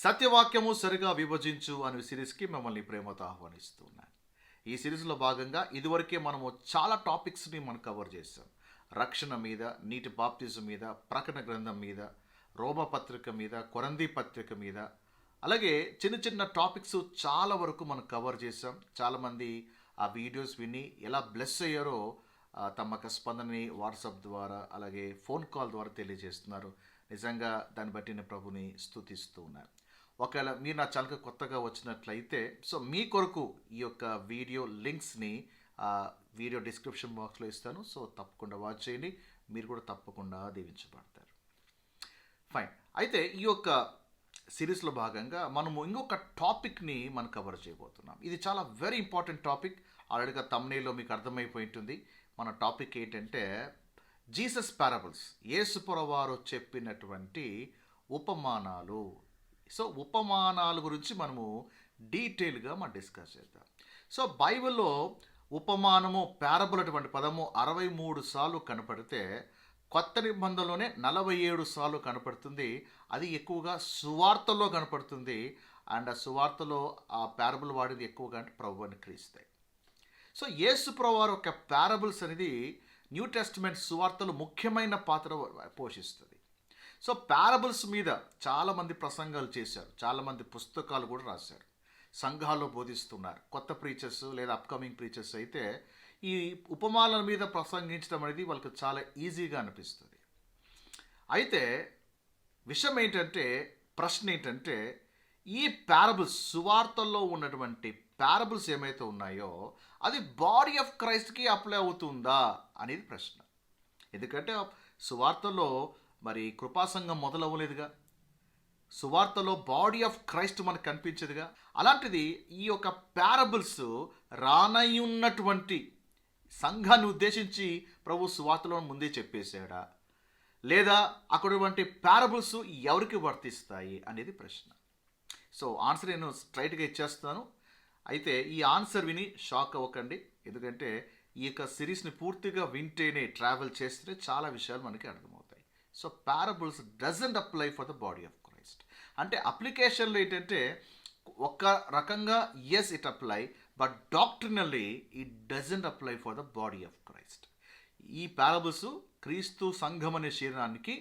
సత్యవాక్యము సరిగా విభజించు అనే సిరీస్కి మిమ్మల్ని ప్రేమతో ఆహ్వానిస్తున్నాను. ఈ సిరీస్లో భాగంగా ఇదివరకే మనము చాలా టాపిక్స్ని మనం కవర్ చేసాం. రక్షణ మీద, నీటి బాప్తిజం మీద, ప్రకటన గ్రంథం మీద, రోమ పత్రిక మీద, కొరంథీ పత్రిక మీద, అలాగే చిన్న చిన్న టాపిక్స్ చాలా వరకు మనం కవర్ చేసాం. చాలామంది ఆ వీడియోస్ విని ఎలా బ్లెస్ అయ్యారో తమ యొక్క స్పందనని వాట్సాప్ ద్వారా అలాగే ఫోన్ కాల్ ద్వారా తెలియజేస్తున్నారు. నిజంగా దాన్ని బట్టి నేను ప్రభుని స్తుతిస్తూ ఉన్నాను. ఒకవేళ మీరు నా ఛానల్కి కొత్తగా వచ్చినట్లయితే మీ కొరకు ఈ యొక్క వీడియో లింక్స్ని వీడియో డిస్క్రిప్షన్ బాక్స్లో ఇస్తాను. తప్పకుండా వాచ్ చేయండి, మీరు కూడా తప్పకుండా దీవించబడతారు. ఫైన్. అయితే ఈ యొక్క సిరీస్లో భాగంగా మనము ఇంకొక టాపిక్ని మనం కవర్ చేయబోతున్నాం. ఇది చాలా వెరీ ఇంపార్టెంట్ టాపిక్. ఆల్రెడీగా థంబ్నెయిల్లో మీకు అర్థమైపోయి ఉంటుంది. మన టాపిక్ ఏంటంటే జీసస్ పారబుల్స్, యేసుప్రభువు వారు చెప్పినటువంటి ఉపమానాలు. ఉపమానాల గురించి మనము డీటెయిల్గా మనం డిస్కస్ చేద్దాం. బైబిల్లో ఉపమానము, పారబుల్ అటువంటి పదము 63 సార్లు కనపడితే కొత్త నిబంధనలోనే 47 సార్లు కనపడుతుంది. అది ఎక్కువగా సువార్తల్లో కనపడుతుంది. అండ్ ఆ సువార్తలో ఆ పారబుల్ వాడేది ఎక్కువగా అంటే ప్రభువుని క్రీస్తే. యేసు ప్రభువు వారి యొక్క పారబుల్స్ అనేది న్యూ టెస్టిమెంట్ సువార్తలు ముఖ్యమైన పాత్ర పోషిస్తుంది. పారబుల్స్ మీద చాలామంది ప్రసంగాలు చేశారు, చాలామంది పుస్తకాలు కూడా రాశారు, సంఘాల్లో బోధిస్తున్నారు. కొత్త ప్రీచర్స్ లేదా అప్కమింగ్ ప్రీచర్స్ అయితే ఈ ఉపమానాల మీద ప్రసంగించడం అనేది వాళ్ళకి చాలా ఈజీగా అనిపిస్తుంది. అయితే విషయం ఏంటంటే, ప్రశ్న ఏంటంటే, ఈ పారబుల్స్ సువార్తల్లో ఉన్నటువంటి పారబుల్స్ ఏమైతే ఉన్నాయో అది బాడీ ఆఫ్ క్రైస్ట్కి అప్లై అవుతుందా అనేది ప్రశ్న. ఎందుకంటే సువార్తలో మరి కృపాసంఘం మొదలవ్వలేదుగా, సువార్తలో బాడీ ఆఫ్ క్రైస్ట్ మనకు కనిపించదుగా. అలాంటిది ఈ యొక్క పారబుల్స్ రానయ్యున్నటువంటి సంఘాన్ని ఉద్దేశించి ప్రభు సువార్తలో ముందే చెప్పేశాడా, లేదా అక్కడటువంటి పారబుల్స్ ఎవరికి వర్తిస్తాయి అనేది ప్రశ్న. ఆన్సర్ నేను స్ట్రైట్గా ఇచ్చేస్తాను. అయితే ఈ ఆన్సర్ విని షాక్ అవ్వకండి, ఎందుకంటే ఈ యొక్క సిరీస్ని పూర్తిగా వింటేనే, ట్రావెల్ చేస్తే చాలా విషయాలు మనకి అర్థమవుతాయి. Parables doesn't apply for the body of Christ. అంటే అప్లికేషన్లో ఏంటంటే ఒక రకంగా yes it apply, but doctrinally it doesn't apply for the body of Christ. ఈ పారబుల్స్ క్రీస్తు సంఘం అనే శరీరానికి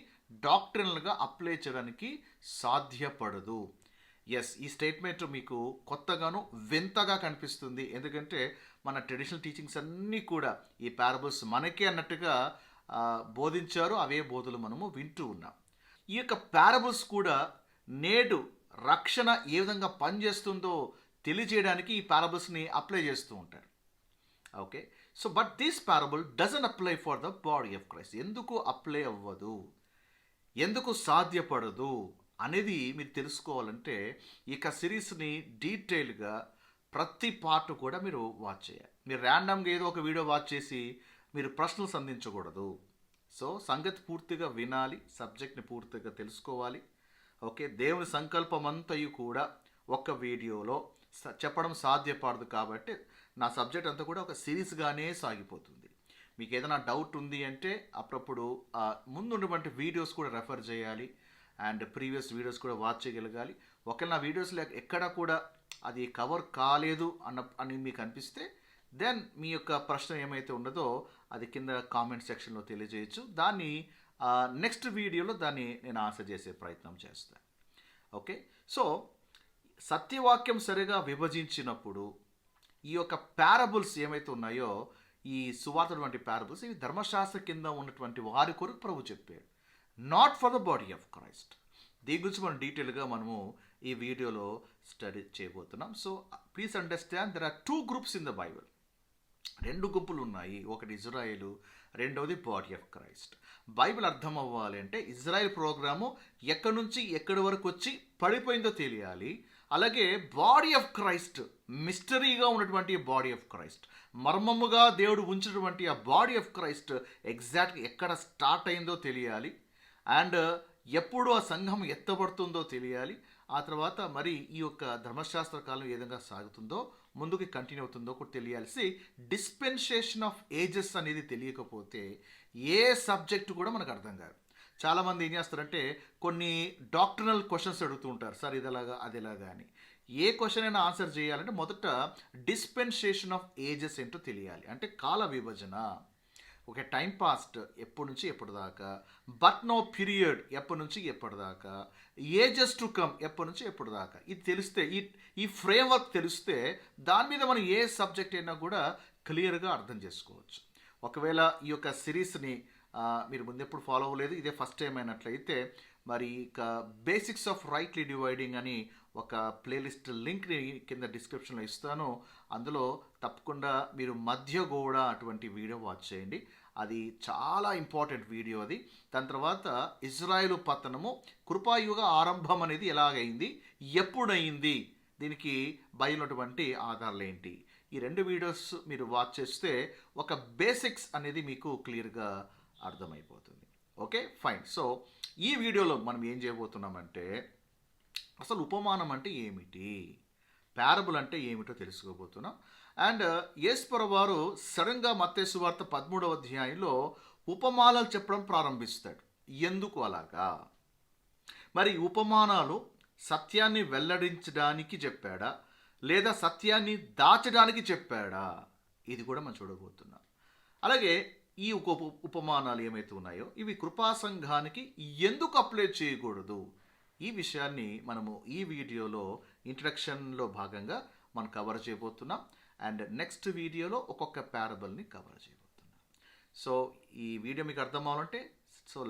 డాక్ట్రినల్గా అప్లై చేయడానికి సాధ్యపడదు. ఎస్, ఈ స్టేట్మెంట్ మీకు కొత్తగాను వింతగా కనిపిస్తుంది. ఎందుకంటే మన ట్రెడిషనల్ టీచింగ్స్ అన్నీ కూడా ఈ పారబుల్స్ మనకే అన్నట్టుగా బోధించారు. అవే బోధలు మనము వింటూ ఉన్నాం. ఈ యొక్క పారబుల్స్ కూడా నేడు రక్షణ ఏ విధంగా పనిచేస్తుందో తెలియజేయడానికి ఈ పారబుల్స్ని అప్లై చేస్తూ ఉంటారు. Okay, but this parable doesn't apply for the body of Christ. ఎందుకు అప్లై అవ్వదు, ఎందుకు సాధ్యపడదు అనేది మీరు తెలుసుకోవాలంటే ఈ యొక్క సిరీస్ని డీటెయిల్గా ప్రతి పార్ట్ కూడా మీరు వాచ్ చేయాలి. మీరు ర్యాండమ్గా ఏదో ఒక వీడియో వాచ్ చేసి మీరు ప్రశ్నలు సంధించకూడదు. సంగతి పూర్తిగా వినాలి, సబ్జెక్ట్ని పూర్తిగా తెలుసుకోవాలి. ఓకే, దేవుని సంకల్పం అంతయు కూడా ఒక వీడియోలో చెప్పడం సాధ్యపడదు. కాబట్టి నా సబ్జెక్ట్ అంతా కూడా ఒక సిరీస్గానే సాగిపోతుంది. మీకు ఏదైనా డౌట్ ఉంది అంటే అప్పుడప్పుడు ముందున్నటువంటి వీడియోస్ కూడా రెఫర్ చేయాలి, అండ్ ప్రీవియస్ వీడియోస్ కూడా వాచ్ చేయగలగాలి. ఒకవేళ నా వీడియోస్లో ఎక్కడ కూడా అది కవర్ కాలేదు అని మీకు అనిపిస్తే దెన్ మీ యొక్క ప్రశ్న ఏమైతే ఉన్నదో అది కింద కామెంట్ సెక్షన్లో తెలియజేయచ్చు. దాన్ని నెక్స్ట్ వీడియోలో దాన్ని నేను ఆన్సర్ చేసే ప్రయత్నం చేస్తాను. ఓకే, సత్యవాక్యం సరిగా విభజించినప్పుడు ఈ యొక్క పారబుల్స్ ఏమైతే ఉన్నాయో, ఈ సువార్త వంటి పారబుల్స్, ఇవి ధర్మశాస్త్ర కింద ఉన్నటువంటి వారి కొరకు ప్రభు చెప్పాడు, not for the body of Christ. దీని గురించి మనం డీటెయిల్గా మనము ఈ వీడియోలో స్టడీ చేయబోతున్నాం. Please understand, there are 2 groups in the Bible. 2 గుంపులు ఉన్నాయి. ఒకటి ఇజ్రాయేలు, రెండవది బాడీ ఆఫ్ క్రైస్ట్. బైబిల్ అర్థం అవ్వాలి అంటే ఇజ్రాయెల్ ప్రోగ్రాము ఎక్కడి నుంచి ఎక్కడి వరకు వచ్చి పడిపోయిందో తెలియాలి. అలాగే బాడీ ఆఫ్ క్రైస్ట్, మిస్టరీగా ఉన్నటువంటి బాడీ ఆఫ్ క్రైస్ట్, మర్మముగా దేవుడు ఉంచినటువంటి ఆ బాడీ ఆఫ్ క్రైస్ట్ ఎగ్జాక్ట్గా ఎక్కడ స్టార్ట్ అయిందో తెలియాలి. అండ్ ఎప్పుడు ఆ సంఘం ఎత్తబడుతుందో తెలియాలి. ఆ తర్వాత మరి ఈ యొక్క ధర్మశాస్త్ర కాలం ఏ విధంగా సాగుతుందో, ముందుకు కంటిన్యూ అవుతుందో కూడా తెలియాల్సి. డిస్పెన్సేషన్ ఆఫ్ ఏజెస్ అనేది తెలియకపోతే ఏ సబ్జెక్టు కూడా మనకు అర్థం కాదు. చాలామంది ఏం చేస్తారంటే కొన్ని డాక్టరల్ క్వశ్చన్స్ అడుగుతూ ఉంటారు, సార్ ఇది ఎలాగా అది ఎలాగా అని. ఏ క్వశ్చన్ అయినా ఆన్సర్ చేయాలంటే మొదట డిస్పెన్సేషన్ ఆఫ్ ఏజెస్ ఏంటో తెలియాలి. అంటే కాల విభజన. ఓకే, టైం పాస్ట్ ఎప్పటి నుంచి ఎప్పటి దాకా, బట్ నో పీరియడ్ ఎప్పటి నుంచి ఎప్పటిదాకా, ఏజెస్ టు కమ్ ఎప్పటి నుంచి ఎప్పటి దాకా. ఇది తెలిస్తే ఈ ఫ్రేమ్వర్క్ తెలిస్తే దాని మీద మనం ఏ సబ్జెక్ట్ అయినా కూడా క్లియర్గా అర్థం చేసుకోవచ్చు. ఒకవేళ ఈ యొక్క సిరీస్ని మీరు ముందెప్పుడు ఫాలో అవ్వలేదు, ఇదే ఫస్ట్ టైం అయినట్లయితే మరి ఇక బేసిక్స్ ఆఫ్ రైట్లీ డివైడింగ్ అని ఒక ప్లేలిస్ట్ లింక్ని కింద డిస్క్రిప్షన్లో ఇస్తాను. అందులో తప్పకుండా మీరు మధ్య కూడా అటువంటి వీడియో వాచ్ చేయండి. అది చాలా ఇంపార్టెంట్ వీడియో అది. దాని తర్వాత ఇజ్రాయిల్ పతనము, కృపాయుగ ఆరంభం అనేది ఎలాగైంది, ఎప్పుడైంది, దీనికి బయలునటువంటి ఆధారాలు ఏంటి, ఈ 2 వీడియోస్ మీరు వాచ్ చేస్తే ఒక బేసిక్స్ అనేది మీకు క్లియర్గా అర్థమైపోతుంది. Okay fine. సో ఈ వీడియోలో మనం ఏం చేయబోతున్నామంటే అసలు ఉపమానం అంటే ఏమిటి, పారబుల్ అంటే ఏమిటో తెలుసుకోబోతున్నాం. అండ్ యేసుప్రభువు వారు సడన్గా మత్తయి సువార్త 13వ అధ్యాయంలో ఉపమానాలు చెప్పడం ప్రారంభిస్తాడు. ఎందుకు అలాగా? మరి ఉపమానాలు సత్యాన్ని వెల్లడించడానికి చెప్పాడా లేదా సత్యాన్ని దాచడానికి చెప్పాడా, ఇది కూడా మనం చూడబోతున్నాం. అలాగే ఈ ఉపమానాలు ఏమైతే ఉన్నాయో ఇవి కృపా సంఘానికి ఎందుకు అప్లై చేయకూడదు, ఈ విషయాన్ని మనము ఈ వీడియోలో ఇంట్రడక్షన్లో భాగంగా మనం కవర్ చేయబోతున్నాం. అండ్ నెక్స్ట్ వీడియోలో ఒక్కొక్క పారబుల్ని కవర్ చేయబోతున్నాం. సో ఈ వీడియో మీకు అర్థం అవ్వాలంటే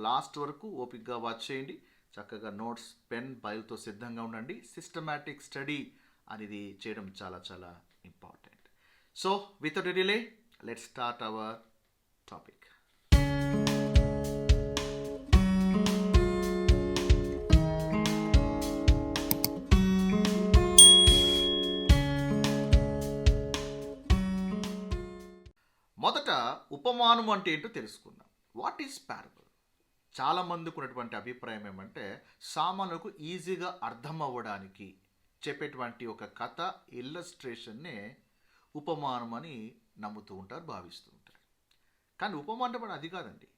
లాస్ట్ వరకు ఓపిక్గా వాచ్ చేయండి. చక్కగా నోట్స్, పెన్, బైల్తో సిద్ధంగా ఉండండి. సిస్టమాటిక్ స్టడీ అనేది చేయడం చాలా చాలా important. So without delay let's start our topic. మొదట ఉపమానం అంటే ఏంటో తెలుసుకుందాం. What is parable? చాలామందికి ఉన్నటువంటి అభిప్రాయం ఏమంటే సామాన్యులకు ఈజీగా అర్థం అవ్వడానికి చెప్పేటువంటి ఒక కథ, ఇల్లస్ట్రేషన్నే ఉపమానం అని నమ్ముతూ ఉంటారు, భావిస్తూ ఉంటారు. కానీ ఉపమానం అంటే మన అది కాదండి.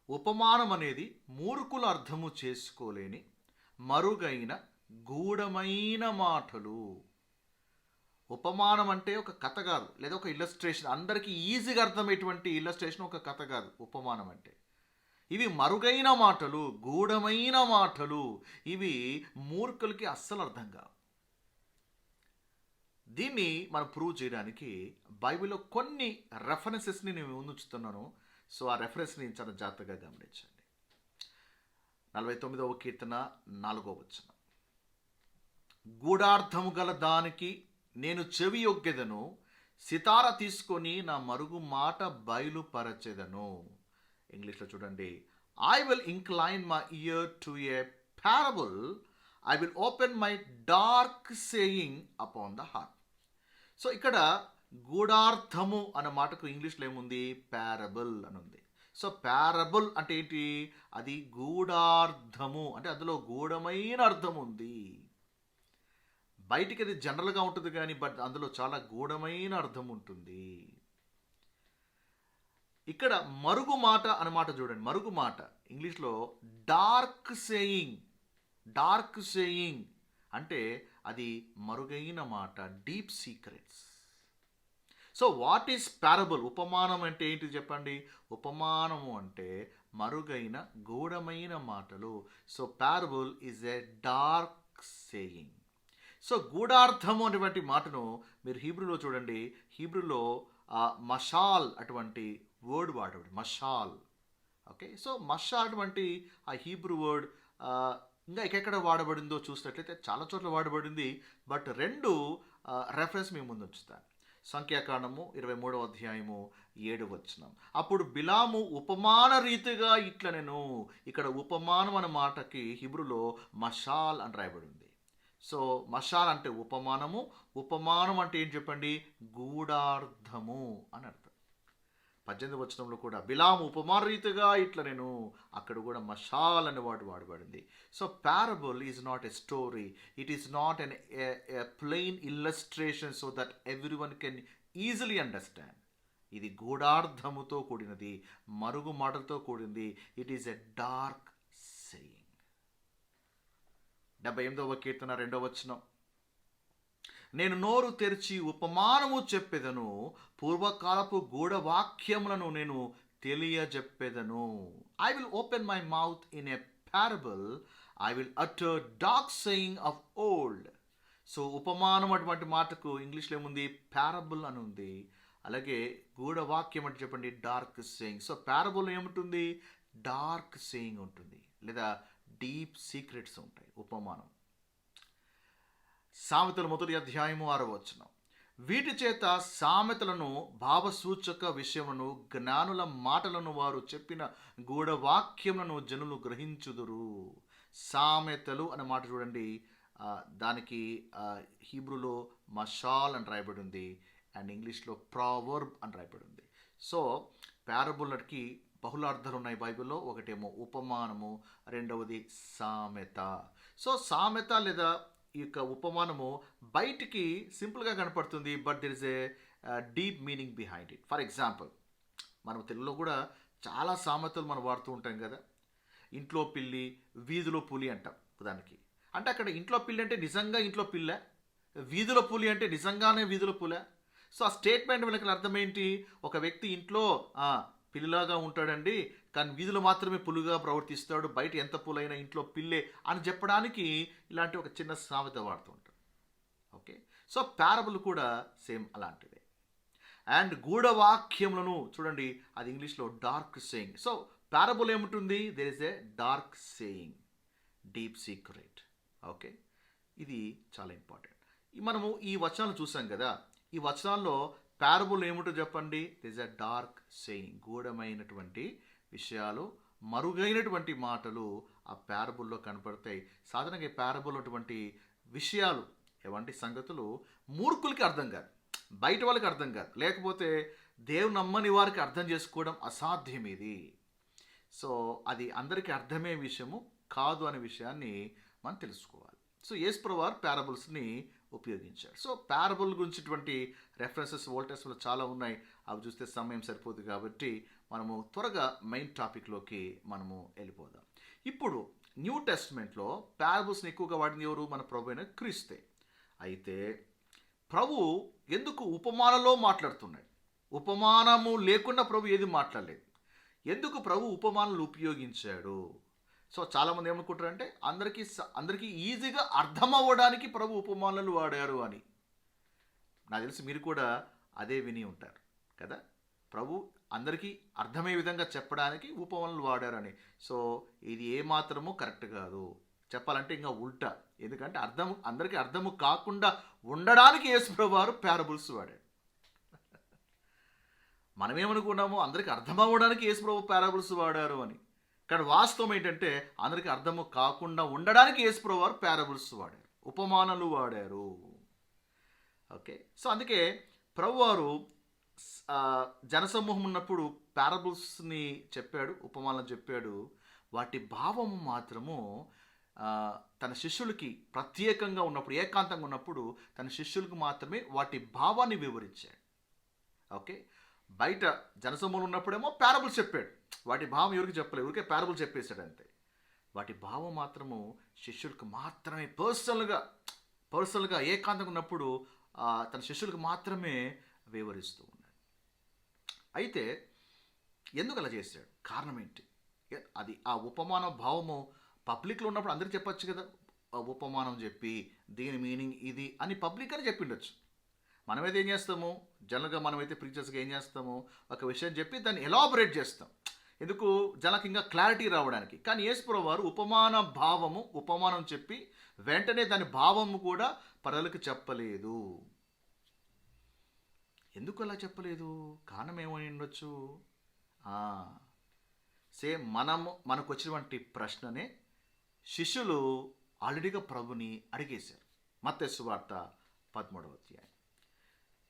ఉపమానం అనేది మూర్ఖులు అర్థము చేసుకోలేని మరుగైన గూఢమైన మాటలు. ఉపమానం అంటే ఒక కథ కాదు, లేదా ఒక ఇల్లస్ట్రేషన్, అందరికీ ఈజీగా అర్థమయ్యేటువంటి ఇల్లస్ట్రేషన్ ఒక కథ కాదు ఉపమానం అంటే. ఇవి మరుగైన మాటలు, గూఢమైన మాటలు, ఇవి మూర్ఖులకి అస్సలు అర్థం కావు. దీన్ని మనం ప్రూవ్ చేయడానికి బైబిల్లో కొన్ని రెఫరెన్సెస్ని నేను ముందుంచుతున్నాను. సో ఆ రెఫరెన్స్ని చాలా జాగ్రత్తగా గమనించండి. 49వ కీర్తన 4వ వచనం, గూఢార్థము గల దానికి నేను చెవి యొగ్గెదను, సితార తీసుకొని నా మరుగు మాట బయలుపరచెదను. ఇంగ్లీష్లో చూడండి, I will incline my ear to a parable, I will open my dark saying upon the heart. So ఇక్కడ గూఢార్థము అన్న మాటకు ఇంగ్లీష్లో ఏముంది, పారబుల్ అని ఉంది. సో పారబుల్ అంటే ఏంటి, అది గూఢార్థము, అంటే అందులో గూఢమైన అర్థం ఉంది. బయటికి అది జనరల్గా ఉంటుంది కానీ బట్ అందులో చాలా గూఢమైన అర్థం ఉంటుంది. ఇక్కడ మరుగు మాట అన్నమాట చూడండి, మరుగు మాట ఇంగ్లీష్లో డార్క్ సేయింగ్. డార్క్ సేయింగ్ అంటే అది మరుగైన మాట, deep secrets. So what is parable? ఉపమానం అంటే ఏంటి చెప్పండి? ఉపమానము అంటే మరుగైన గూఢమైన మాటలు. So parable is a dark saying. So గూఢార్థము అనేటువంటి మాటను మీరు హీబ్రూలో చూడండి, హీబ్రూలో మషాల్ అటువంటి వర్డ్ వాడబడి, మషాల్. ఓకే, సో మషాల్ అటువంటి ఆ హీబ్రూ వర్డ్ ఇంకా ఎక్కడ వాడబడిందో చూసినట్లయితే చాలా చోట్ల వాడబడింది. బట్ 2 రెఫరెన్స్ మేము ముందు ఉంచుతాను. సంఖ్యాకాండము 23వ అధ్యాయము 7వ వచనం, అప్పుడు బిలాము ఉపమాన రీతిగా ఇట్లా నేను, ఇక్కడ ఉపమానం అనే మాటకి హిబ్రూలో మషాల్ అని రాయబడింది. సో మషాల్ అంటే ఉపమానము, ఉపమానం అంటే ఏం చెప్పండి, గూఢార్థము అని అర్థం. 18వ వచనంలో కూడా బిలాము ఉపమాన రీతిగా ఇట్లా నేను, అక్కడ కూడా మషాల్ అనే వాడు వాడబడింది. So parable is not a story, it is not an plain illustration so that everyone can easily understand. ఇది గూఢార్థముతో కూడినది, మరుగు మాటలతో కూడింది. ఇట్ ఈస్ ఎ డార్క్ 78వ కీర్తన 2వ వచనం, నేను నోరు తెరిచి ఉపమానము చెప్పెదను, పూర్వకాలపు గూఢవాక్యములను నేను తెలియజెప్పెదను. I will open my mouth in a parable, I will utter dark saying of old. So ఉపమానం అటువంటి మాటకు ఇంగ్లీష్లో ఏముంది? పారబుల్ అని ఉంది. అలాగే గూఢవాక్యం అంటే చెప్పండి డార్క్ సేయింగ్. సో పారబుల్ ఏముంటుంది? డార్క్ సేయింగ్ ఉంటుంది, లేదా డీప్ సీక్రెట్స్ ఉంటాయి ఉపమానం. సామెతలు 1 అధ్యాయము 6వ వచనం, వీటి చేత సామెతలను భావసూచక విషయములను జ్ఞానుల మాటలను వారు చెప్పిన గూఢవాక్యములను జనులు గ్రహించుదురు. సామెతలు అనే మాట చూడండి, దానికి హీబ్రూలో మషాల్ అని రాయబడి ఉంది, అండ్ ఇంగ్లీష్లో ప్రావర్బ్ అని రాయబడి ఉంది. సో పారబుల్కి బహుళ అర్థాలు ఉన్నాయి బైబిల్లో. ఒకటేమో ఉపమానము, రెండవది సామెత. సో సామెత లేదా ఈ యొక్క ఉపమానము బయటికి సింపుల్గా కనపడుతుంది, but there is a deep meaning behind it. For example, మనం తెలుగులో కూడా చాలా సామెతలు మనం వాడుతూ ఉంటాం కదా. ఇంట్లో పిల్లి, వీధిలో పులి అంటాం దానికి. అంటే అక్కడ ఇంట్లో పిల్లి అంటే నిజంగా ఇంట్లో పిల్ల, వీధిలో పులి అంటే నిజంగానే వీధిలో పుల. సో ఆ స్టేట్మెంట్ వీళ్ళకి అర్థం ఏంటి? ఒక వ్యక్తి ఇంట్లో పిల్లిలాగా ఉంటాడండి, కానీ వీధిలో మాత్రమే పులిగా ప్రవర్తిస్తాడు, బయట ఎంత పులైనా ఇంట్లో పిల్లే అని చెప్పడానికి ఇలాంటి ఒక చిన్న సామెత వాడుతూ ఉంటాడు. ఓకే, సో పారబుల్ కూడా సేమ్ అలాంటిదే. అండ్ గూఢవాక్యములను చూడండి, అది ఇంగ్లీష్లో డార్క్ సేయింగ్. సో పారబుల్ ఏముంటుంది? There is a dark saying, deep secret. Okay, ఇది చాలా ఇంపార్టెంట్. మనము ఈ వచనాలు చూసాం కదా, ఈ వచనాల్లో పారబుల్ ఏమిటో చెప్పండి? దిస్ ఎ డార్క్ సేయింగ్, గూఢమైనటువంటి విషయాలు, మరుగైనటువంటి మాటలు ఆ పారబుల్లో కనపడతాయి. సాధారణంగా ఈ పారబుల్ అటువంటి విషయాలు, ఎవంటి సంగతులు మూర్ఖులకి అర్థం కాదు, బయట వాళ్ళకి అర్థం కాదు, లేకపోతే దేవుని నమ్మని వారికి అర్థం చేసుకోవడం అసాధ్యం ఇది. సో అది అందరికీ అర్థమయ్యే విషయము కాదు అనే విషయాన్ని మనం తెలుసుకోవాలి. సో యేసుప్రభువు వారు పారబుల్స్ని ఉపయోగించారు. సో పారబుల్ గురించినటువంటి రెఫరెన్సెస్ ఓల్డ్ టెస్టమెంట్లో చాలా ఉన్నాయి, అవి చూస్తే సమయం సరిపోదు కాబట్టి మనము త్వరగా మెయిన్ టాపిక్లోకి మనము వెళ్ళిపోదాం. ఇప్పుడు న్యూ టెస్ట్మెంట్లో పారబుల్స్ని ఎక్కువగా వాడింది ఎవరు? మన ప్రభు అయిన క్రీస్తే. అయితే ప్రభు ఎందుకు ఉపమానంలో మాట్లాడుతున్నాడు? ఉపమానము లేకుండా ప్రభు ఏది మాట్లాడలేదు. ఎందుకు ప్రభు ఉపమానాలు ఉపయోగించాడు? సో చాలామంది ఏమనుకుంటారంటే అందరికీ ఈజీగా అర్థం అవ్వడానికి ప్రభు ఉపమానాలు వాడారు అని. నాకు తెలిసి మీరు కూడా అదే విని ఉంటారు కదా, ప్రభు అందరికీ అర్థమయ్యే విధంగా చెప్పడానికి ఉపమానాలు వాడారని. సో ఇది ఏమాత్రము కరెక్ట్ కాదు, చెప్పాలంటే ఇంకా ఉల్టా. ఎందుకంటే అందరికీ అర్థము కాకుండా ఉండడానికి యేసుప్రభువు వారు పారబుల్స్ వాడారు. మనమేమనుకున్నాము, అందరికీ అర్థం అవ్వడానికి యేసుప్రభువు పారబుల్స్ వాడారు అని. కానీ వాస్తవం ఏంటంటే అందరికీ అర్థము కాకుండా ఉండడానికి యేసుప్రభువు వారు పారబుల్స్ వాడారు, ఉపమానాలు వాడారు. ఓకే, సో అందుకే ప్రభువారు జనసమూహం ఉన్నప్పుడు పారబుల్స్ని చెప్పాడు, ఉపమానాలు చెప్పాడు. వాటి భావము మాత్రము తన శిష్యులకి ప్రత్యేకంగా ఉన్నప్పుడు, ఏకాంతంగా ఉన్నప్పుడు తన శిష్యులకు మాత్రమే వాటి భావాన్ని వివరించాడు. ఓకే, బయట జనసమూహం ఉన్నప్పుడేమో పారబుల్స్ చెప్పాడు, వాటి భావం ఎవరికి చెప్పలేదు, ఊరికే పారబుల్ చెప్పేశాడు అంతే. వాటి భావం మాత్రము శిష్యులకు మాత్రమే పర్సనల్గా ఏకాంతంగా ఉన్నప్పుడు తన శిష్యులకు మాత్రమే వివరిస్తూ ఉన్నాడు. అయితే ఎందుకు అలా చేశాడు? కారణం ఏంటి? అది ఆ ఉపమాన భావము పబ్లిక్లో ఉన్నప్పుడు అందరికీ చెప్పచ్చు కదా, ఉపమానం చెప్పి దీని మీనింగ్ ఇది అని పబ్లిక్ అని చెప్పిండొచ్చు. మనమైతే ఏం చేస్తాము, జనరల్గా మనమైతే ప్రీచర్స్గా ఏం చేస్తాము, ఒక విషయం చెప్పి దాన్ని ఎలాబరేట్ చేస్తాం, ఎందుకు? జనకి ఇంకా క్లారిటీ రావడానికి. కానీ యేసుప్రభువు వారు ఉపమానం చెప్పి వెంటనే దాని భావము కూడా ప్రజలకు చెప్పలేదు. ఎందుకు అలా చెప్పలేదు? కారణం ఏమై ఉండొచ్చు? సేమ్ మనకు వచ్చినటువంటి ప్రశ్ననే శిష్యులు ఆల్రెడీగా ప్రభుని అడిగేశారు. మత్తయి సువార్త 13వ అధ్యాయం.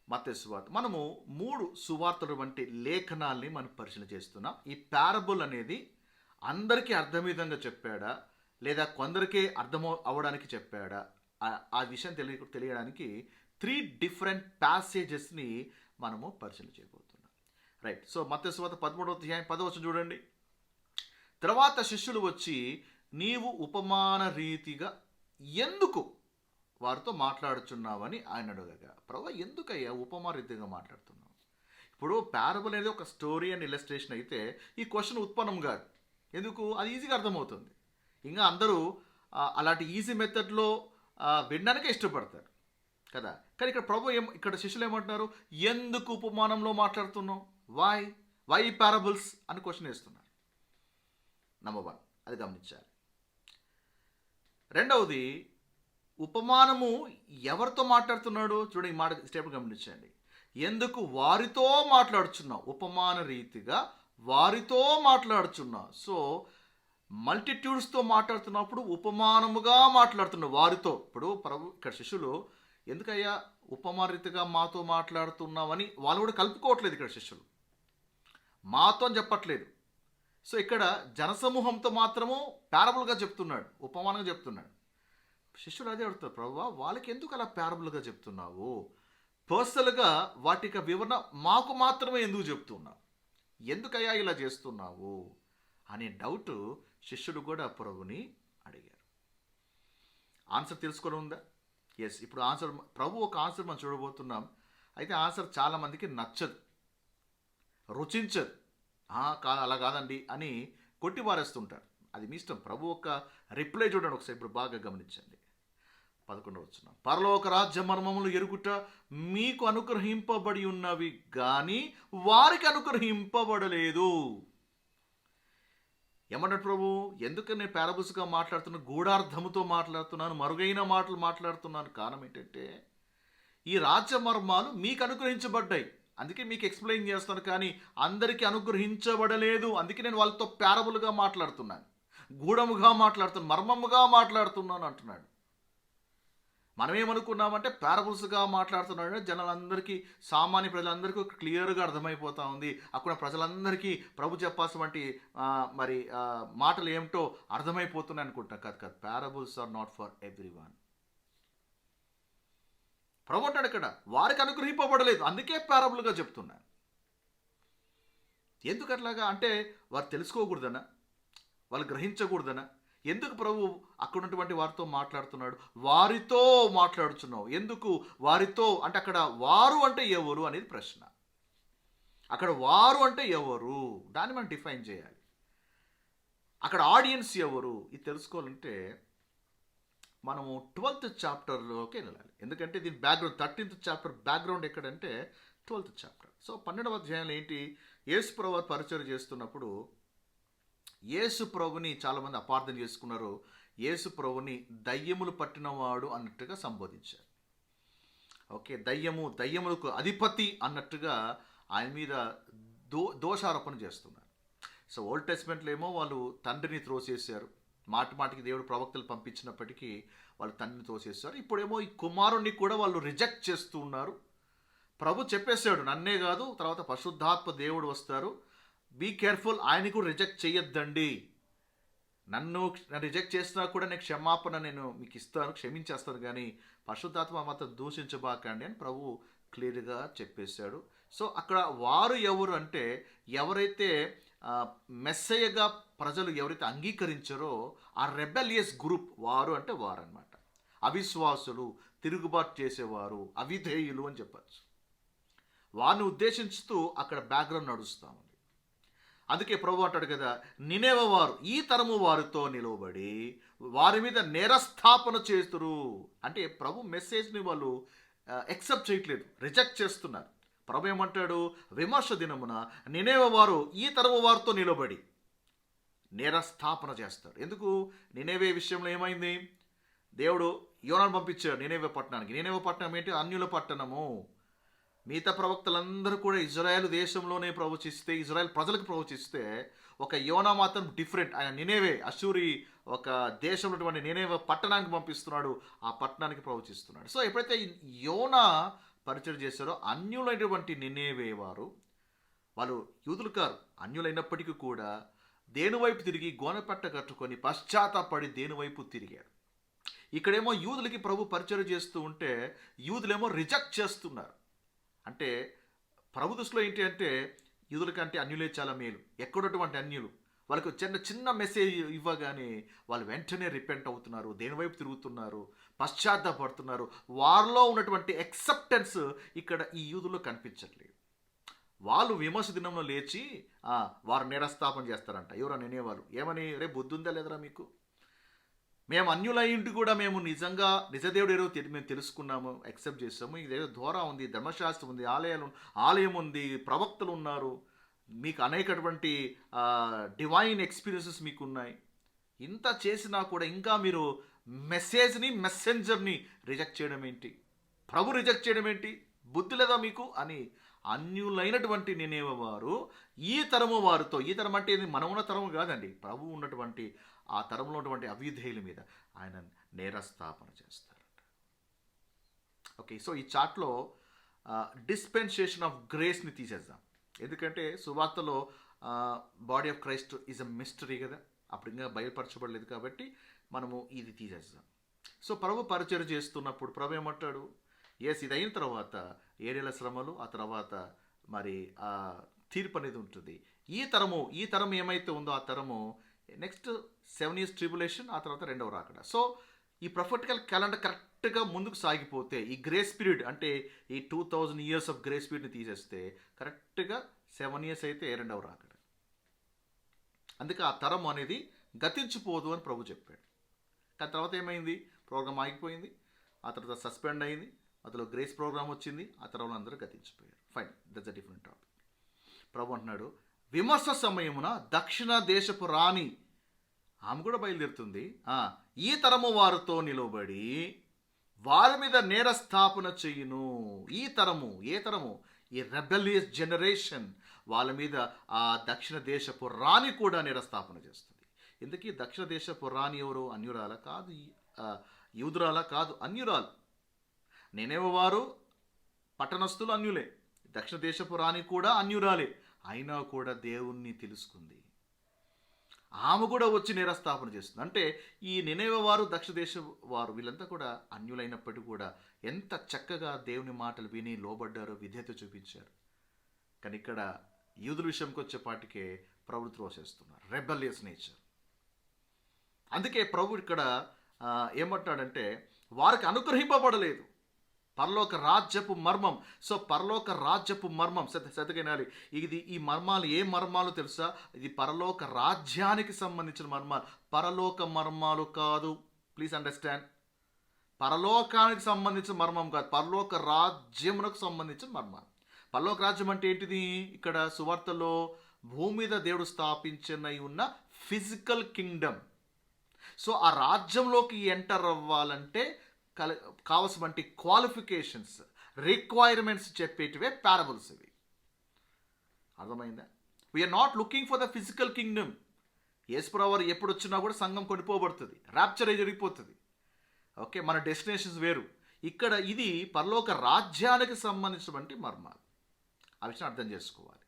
మత్తయి సువార్త, మనము 3 సువార్తలు వంటి లేఖనాల్ని మనం పరిశీలన చేస్తున్నాం. ఈ పారబుల్ అనేది అందరికీ అర్థం విధంగా చెప్పాడా, లేదా కొందరికే అర్థం అవ్వడానికి చెప్పాడా? ఆ విషయం తెలియడానికి 3 డిఫరెంట్ ప్యాసేజెస్ని మనము పరిశీలన చేయబోతున్నాం. రైట్, సో మత్తయి సువార్త 13వ అధ్యాయం 10వ వచనం చూడండి. తర్వాత శిష్యులు వచ్చి, నీవు ఉపమాన రీతిగా ఎందుకు వారితో మాట్లాడుచున్నావని ఆయన అడగగా, ప్రభు ఎందుకయ్యా ఉపమారీతిగా మాట్లాడుతున్నావు? ఇప్పుడు పారబుల్ అనేది ఒక స్టోరీ అండ్ ఇలస్ట్రేషన్ అయితే ఈ క్వశ్చన్ ఉత్పన్నం కాదు. ఎందుకు? అది ఈజీగా అర్థమవుతుంది. ఇంకా అందరూ అలాంటి ఈజీ మెథడ్లో వినడానికే ఇష్టపడతారు కదా. కానీ ఇక్కడ ప్రభు ఇక్కడ శిష్యులు ఏమంటున్నారు? ఎందుకు ఉపమానంలో మాట్లాడుతున్నావు? వై పారబుల్స్ అని క్వశ్చన్ వేస్తున్నారు. నంబర్ 1 అది గమనించాలి. రెండవది, ఉపమానము ఎవరితో మాట్లాడుతున్నాడు చూడండి. ఈ మాట స్టెప్ గమనించండి. ఎందుకు వారితో మాట్లాడుచున్నావు? ఉపమాన రీతిగా వారితో మాట్లాడుచున్నావు. సో మల్టిట్యూడ్స్తో మాట్లాడుతున్నప్పుడు ఉపమానముగా మాట్లాడుతున్నావు వారితో. ఇప్పుడు ప్రభు ఇక్కడ శిష్యులు ఎందుకయ్యా ఉపమాన రీతిగా మాతో మాట్లాడుతున్నావని వాళ్ళు కూడా కలుపుకోవట్లేదు. ఇక్కడ శిష్యులు మాతో అని చెప్పట్లేదు. సో ఇక్కడ జనసమూహంతో మాత్రము పారబుల్గా చెప్తున్నాడు, ఉపమానంగా చెప్తున్నాడు. శిష్యులు అదే అడుగుతారు, ప్రభువా వాళ్ళకి ఎందుకు అలా పారబుల్గా చెప్తున్నావు? పర్సనల్గా వాటికి వివరణ మాకు మాత్రమే ఎందుకు చెప్తున్నావు? ఎందుకయ్యా ఇలా చేస్తున్నావు అనే డౌట్ శిష్యుడు కూడా ప్రభుని అడిగారు. ఆన్సర్ తెలుసుకోవడం ఉందా? ఎస్. ఇప్పుడు ఆన్సర్ ప్రభు ఒక ఆన్సర్ మనం చూడబోతున్నాం. అయితే ఆన్సర్ చాలామందికి నచ్చదు, రుచించదు. అలా కాదండి అని కొట్టిపారేస్తుంటారు. అది మీ ఇష్టం. ప్రభు ఒక రిప్లై చూడండి ఒకసారి. ఇప్పుడు బాగా గమనించండి. 11వ వచనం, పరలోక రాజ్య మర్మములు ఎరుగుట మీకు అనుగ్రహింపబడి ఉన్నవి కానీ వారికి అనుగ్రహింపబడలేదు. ఏమన్నాడు ప్రభు? ఎందుకు నేను పారబుల్స్గా మాట్లాడుతున్నాను, గూఢార్థముతో మాట్లాడుతున్నాను, మరుగైన మాటలు మాట్లాడుతున్నాను? కారణం ఏంటంటే ఈ రాజ్య మర్మాలు మీకు అనుగ్రహించబడ్డాయి, అందుకే మీకు ఎక్స్ప్లెయిన్ చేస్తాను. కానీ అందరికీ అనుగ్రహించబడలేదు, అందుకే నేను వాళ్ళతో పారబుల్గా మాట్లాడుతున్నాను, గూఢముగా మాట్లాడుతున్నాను, మర్మముగా మాట్లాడుతున్నాను అంటున్నాడు. మనం ఏమనుకున్నామంటే పారబుల్స్గా మాట్లాడుతున్నాడు జనాలందరికీ, సామాన్య ప్రజలందరికీ క్లియర్గా అర్థమైపోతూ ఉంది. అక్కడ ప్రజలందరికీ ప్రభు చెప్పాల్సినటువంటి మాటలు ఏమిటో అర్థమైపోతున్నాయి అనుకుంటా. కాదు, parables are not for every one. ప్రభు అంటాడు ఇక్కడ వారికి అనుగ్రహింపబడలేదు, అందుకే పారబుల్గా చెప్తున్నాను. ఎందుకు అట్లాగా అంటే వారు తెలుసుకోకూడదనా, వాళ్ళు గ్రహించకూడదనా? ఎందుకు ప్రభు అక్కడ ఉన్నటువంటి వారితో మాట్లాడుతున్నాడు? వారితో మాట్లాడుతున్నావు. ఎందుకు వారితో అంటే అక్కడ వారు అంటే ఎవరు అనేది ప్రశ్న. అక్కడ వారు అంటే ఎవరు దాన్ని మనం డిఫైన్ చేయాలి. అక్కడ ఆడియన్స్ ఎవరు ఇది తెలుసుకోవాలంటే మనము 12th చాప్టర్లోకి వెళ్ళాలి. ఎందుకంటే దీని బ్యాక్గ్రౌండ్ 13th చాప్టర్ బ్యాక్గ్రౌండ్ ఎక్కడంటే 12th చాప్టర్. సో 12వ అధ్యాయంలో ఏంటి? యేసు ప్రభు పరిచయం చేస్తున్నప్పుడు యేసు ప్రభుని చాలామంది అపార్థం చేసుకున్నారు. యేసు ప్రభుని దయ్యములు పట్టినవాడు అన్నట్టుగా సంబోధించారు. ఓకే, దయ్యములకు అధిపతి అన్నట్టుగా ఆయన మీద దోషారోపణ చేస్తున్నారు. సో ఓల్డ్ టెస్ట్మెంట్లో ఏమో వాళ్ళు తండ్రిని త్రోసేశారు, మాటికి దేవుడు ప్రవక్తలు పంపించినప్పటికీ వాళ్ళు తండ్రిని తోసేస్తారు. ఇప్పుడేమో ఈ కుమారుణ్ణి కూడా వాళ్ళు రిజెక్ట్ చేస్తూ ఉన్నారు. ప్రభు చెప్పేశాడు, నన్నే కాదు తర్వాత పరిశుద్ధాత్మ దేవుడు వస్తారు, బీ కేర్ఫుల్, ఆయన కూడా రిజెక్ట్ చేయొద్దండి. నన్ను రిజెక్ట్ చేసినా కూడా నేను క్షమాపణ నేను మీకు ఇస్తాను, క్షమించేస్తాను, కానీ పరిశుద్ధాత్మ మాత్రం దూషించబాకండి అని ప్రభు క్లియర్గా చెప్పేశాడు. సో అక్కడ వారు ఎవరు అంటే ఎవరైతే మెస్సయ్యగా ప్రజలు ఎవరైతే అంగీకరించారో ఆ రెబెలియస్ గ్రూప్ వారు అంటే వారు అన్నమాట. అవిశ్వాసులు, తిరుగుబాటు చేసేవారు, అవిధేయులు అని చెప్పచ్చు. వారిని ఉద్దేశించుతూ అక్కడ బ్యాక్గ్రౌండ్ నడుస్తూ ఉంది. అందుకే ప్రభు అంటాడు కదా, నినేవ వారు ఈ తరము వారితో నిలవబడి వారి మీద నేరస్థాపన చేస్తురు అంటే ప్రభు మెసేజ్ని వాళ్ళు యాక్సెప్ట్ చేయట్లేదు, రిజెక్ట్ చేస్తున్నారు. ప్రభు ఏమంటాడు? విమర్శ దినమున నినేవ వారు ఈ తరము వారితో నిలబడి నేరస్థాపన చేస్తాడు. ఎందుకు? నినేవే విషయంలో ఏమైంది? దేవుడు యోనాను పంపించాడు నినేవే పట్టణానికి. నినేవే పట్టణం ఏంటి? అన్యుల పట్టణము. మిగతా ప్రవక్తలందరూ కూడా ఇజ్రాయెల్ దేశంలోనే ప్రవచిస్తే, ఇజ్రాయెల్ ప్రజలకు ప్రవచిస్తే, ఒక యోనా మాత్రం డిఫరెంట్. ఆయన నినేవే అశూరి ఒక దేశంలో నినేవే పట్టణానికి పంపిస్తున్నాడు, ఆ పట్టణానికి ప్రవచిస్తున్నాడు. సో ఎప్పుడైతే యోనా పరిచయం చేశారో అన్యులైనటువంటి నినేవే వారు, వాళ్ళు యూదులు కారు, అన్యులైనప్పటికీ కూడా దేనివైపు తిరిగి గోనెపట్ట కట్టుకొని పశ్చాత్తాపడి దేనివైపు తిరిగారు. ఇక్కడేమో యూదులకి ప్రభు పరిచయం చేస్తూ ఉంటే యూదులేమో రిజెక్ట్ చేస్తున్నారు. అంటే ప్రభు దృష్టిలో ఏంటి అంటే యూదుల కంటే అన్యులే చాలా మేలు. ఎక్కడటువంటి అన్యులు వాళ్ళకి చిన్న చిన్న మెసేజ్ ఇవ్వగానే వాళ్ళు వెంటనే రిపెంట్ అవుతున్నారు, దేని వైపు తిరుగుతున్నారు, పశ్చాత్తాపడుతున్నారు. వారిలో ఉన్నటువంటి ఎక్సెప్టెన్స్ ఇక్కడ ఈ యూదులో కనిపించట్లేదు. వాళ్ళు విమర్శ దినంలో లేచి వారు నిరస్థాపన చేస్తారంట. ఎవరని అనేవాళ్ళు ఏమని, రేపు బుద్ధి ఉందా లేదరా మీకు, మేము అన్యులైంటి కూడా మేము నిజంగా నిజదేవుడు ఏదో మేము తెలుసుకున్నాము, యాక్సెప్ట్ చేసాము, ఇదేదో ధోరా ఉంది, ధర్మశాస్త్రం ఉంది, ఆలయం ఉంది, ప్రవక్తలు ఉన్నారు, మీకు అనేకటువంటి డివైన్ ఎక్స్పీరియన్సెస్ మీకు ఉన్నాయి, ఇంత చేసినా కూడా ఇంకా మీరు మెసెంజర్ని రిజెక్ట్ చేయడం ఏంటి, ప్రభు రిజెక్ట్ చేయడం ఏంటి, బుద్ధి లేదా మీకు అని అన్యులైనటువంటి నినేవే వారు ఈ తరము వారితో, ఈ తరం అంటే ఇది మనం ఉన్న తరము కాదండి, ప్రభు ఉన్నటువంటి ఆ తరంలో ఉన్నటువంటి అవిధేయుల మీద ఆయన నేరస్థాపన చేస్తారట. ఓకే, సో ఈ చార్ట్లో డిస్పెన్సేషన్ ఆఫ్ గ్రేస్ని తీసేద్దాం. ఎందుకంటే సువార్తలో body of Christ is a mystery కదా, అప్పుడు ఇంకా బయలుపరచబడలేదు కాబట్టి మనము ఇది తీసేద్దాం. సో ప్రభు పరిచయం చేస్తున్నప్పుడు ప్రభు ఏమంటాడు, ఇది అయిన తర్వాత 7 ఏళ్ల శ్రమలు, ఆ తర్వాత మరి తీర్పు అనేది ఉంటుంది. ఈ తరం ఏమైతే ఉందో ఆ తరము నెక్స్ట్ 7 years ట్రిబులేషన్, ఆ తర్వాత రెండవ రాకడ. సో ఈ ప్రొఫెటికల్ క్యాలెండర్ కరెక్ట్గా ముందుకు సాగిపోతే ఈ గ్రేస్ పీరియడ్ అంటే ఈ 2000 years ఆఫ్ గ్రేస్ పీరియడ్ని తీసేస్తే కరెక్ట్గా 7 years అయితే రెండవ రాకడ. అందుకే ఆ తరం అనేది గతించిపోదు అని ప్రభు చెప్పాడు. కానీ తర్వాత ఏమైంది, ప్రోగ్రామ్ ఆగిపోయింది, ఆ తర్వాత సస్పెండ్ అయింది, అందులో గ్రేస్ ప్రోగ్రామ్ వచ్చింది, ఆ తర్వాత అందరూ గతించిపోయారు. Fine, that's a different topic. ప్రభు అంటున్నాడు, విమర్శ సమయమున దక్షిణ దేశపు రాణి ఆమె కూడా బయలుదేరుతుంది, ఈ తరము వారితో నిలబడి వారి మీద నేరస్థాపన చెయ్యును. ఈ తరము ఏ తరము, ఈ రెబెలియస్ జనరేషన్ వాళ్ళ మీద ఆ దక్షిణ దేశపు రాణి కూడా నేరస్థాపన చేస్తుంది. ఎందుకీ దక్షిణ దేశపు రాణి ఎవరు, అన్యురాల కాదు, యూదురాల కాదు, అన్యురాలు. నినేవే వారు పట్టణస్థులు అన్యులే, దక్షిణ దేశపు రాణి కూడా అన్యురాలే, అయినా కూడా దేవుణ్ణి తెలుసుకుంది, ఆమె కూడా వచ్చి నేరస్థాపన చేస్తుంది. అంటే ఈ నినేవే వారు, దక్షిణ దేశం వారు వీళ్ళంతా కూడా అన్యులైనప్పటికీ కూడా ఎంత చక్కగా దేవుని మాటలు విని లోబడ్డారో, విధేయత చూపించారు. కానీ ఇక్కడ యూదుల విషయంకి వచ్చేపాటికే ప్రభు త్రోసేస్తున్నారు, రెబెలియస్ నేచర్. అందుకే ప్రభు ఇక్కడ ఏమంటాడంటే వారికి అనుగ్రహింపబడలేదు పరలోక రాజ్యపు మర్మం. సో పరలోక రాజ్యపు మర్మం సతగినాలి. ఇది ఈ మర్మాలు ఏ మర్మాలు తెలుసా, ఇది పరలోక రాజ్యానికి సంబంధించిన మర్మాలు, పరలోక మర్మాలు కాదు. ప్లీజ్ అండర్స్టాండ్, పరలోకానికి సంబంధించిన మర్మం కాదు, పరలోక రాజ్యమునకు సంబంధించిన మర్మాలు. పరలోక రాజ్యం అంటే ఏంటిది, ఇక్కడ సువార్తలో భూమి మీద దేవుడు స్థాపించిన ఉన్న ఫిజికల్ కింగ్డమ్. సో ఆ రాజ్యంలోకి ఎంటర్ అవ్వాలంటే కావలసినటువంటి క్వాలిఫికేషన్స్, రిక్వైర్మెంట్స్ చెప్పేటివే పారబుల్స్. ఇవి అర్థమైందా? We are not looking for the physical kingdom. యేసుప్రభువారు ఎప్పుడు వచ్చినా కూడా సంఘం కొనిపోబడుతుంది, ర్యాప్చర్ జరిగిపోతుంది. ఓకే, మన డెస్టినేషన్స్ వేరు. ఇక్కడ ఇది పరలోక రాజ్యానికి సంబంధించినటువంటి మర్మాలు, ఆ విషయం అర్థం చేసుకోవాలి.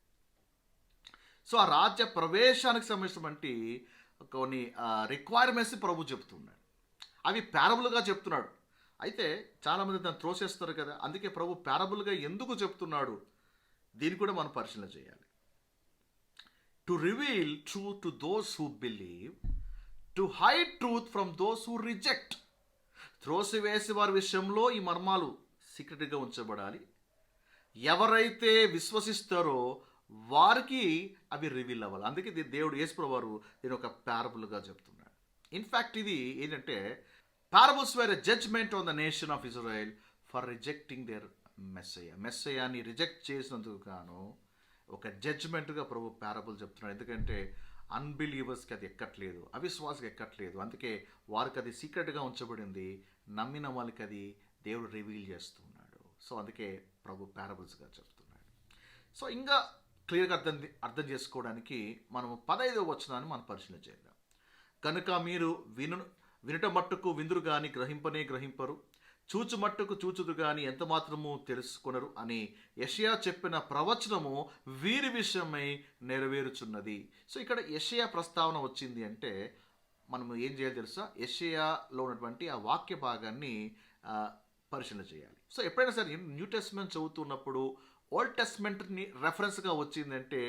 సో ఆ రాజ్య ప్రవేశానికి సంబంధించినటువంటి కొన్ని రిక్వైర్మెంట్స్ ప్రభు చెప్తున్నాడు, అవి పారబుల్గా చెప్తున్నాడు. అయితే చాలామంది దాన్ని త్రోసేస్తారు కదా, అందుకే ప్రభు పారబుల్గా ఎందుకు చెప్తున్నాడు, దీన్ని కూడా మనం పరిశీలన చేయాలి. To reveal truth to those who believe, to hide truth from those who reject. త్రోసివేసే వారి విషయంలో ఈ మర్మాలు సీక్రెట్గా ఉంచబడాలి, ఎవరైతే విశ్వసిస్తారో వారికి అవి రివీల్ అవ్వాలి. అందుకే దేవుడు యేసుప్రభువు వారు దీని ఒక పారబుల్గా చెప్తున్నాడు. ఇన్ఫ్యాక్ట్ ఇది ఏంటంటే parables were a judgment on the nation of Israel for rejecting their Messiah. మెస్సయాని రిజెక్ట్ చేసినందుకు గాను ఒక జడ్జ్మెంట్గా ప్రభు పారబుల్ చెప్తున్నాడు. ఎందుకంటే అన్బిలీవర్స్కి అది ఎక్కట్లేదు, అవిశ్వాసకి ఎక్కట్లేదు, అందుకే వారికి అది సీక్రెట్గా ఉంచబడింది, నమ్మిన వాళ్ళకి అది దేవుడు రివీల్ చేస్తున్నాడు. సో అందుకే ప్రభు పారబుల్స్గా చెప్తున్నాడు. సో ఇంకా క్లియర్గా అర్థం చేసుకోవడానికి మనము 15వ వచనాన్ని మనం పరిశీలన చేద్దాం. కనుక మీరు వినుట మట్టుకు విందురు కానీ గ్రహింపరు, చూచు మట్టుకు చూచుదు కానీ ఎంత మాత్రము తెలుసుకొనరు అని యెషయా చెప్పిన ప్రవచనము వీరి విషయమై నెరవేరుచున్నది. సో ఇక్కడ యెషయా ప్రస్తావన వచ్చింది అంటే మనము ఏం చేయాలి తెలుసా, యెషయాలో ఉన్నటువంటి ఆ వాక్య భాగాన్ని పరిశీలన చేయాలి. సో ఎప్పుడైనా సరే న్యూ టెస్ట్మెంట్ చదువుతున్నప్పుడు ఓల్డ్ టెస్ట్మెంట్ని రెఫరెన్స్గా వచ్చిందంటే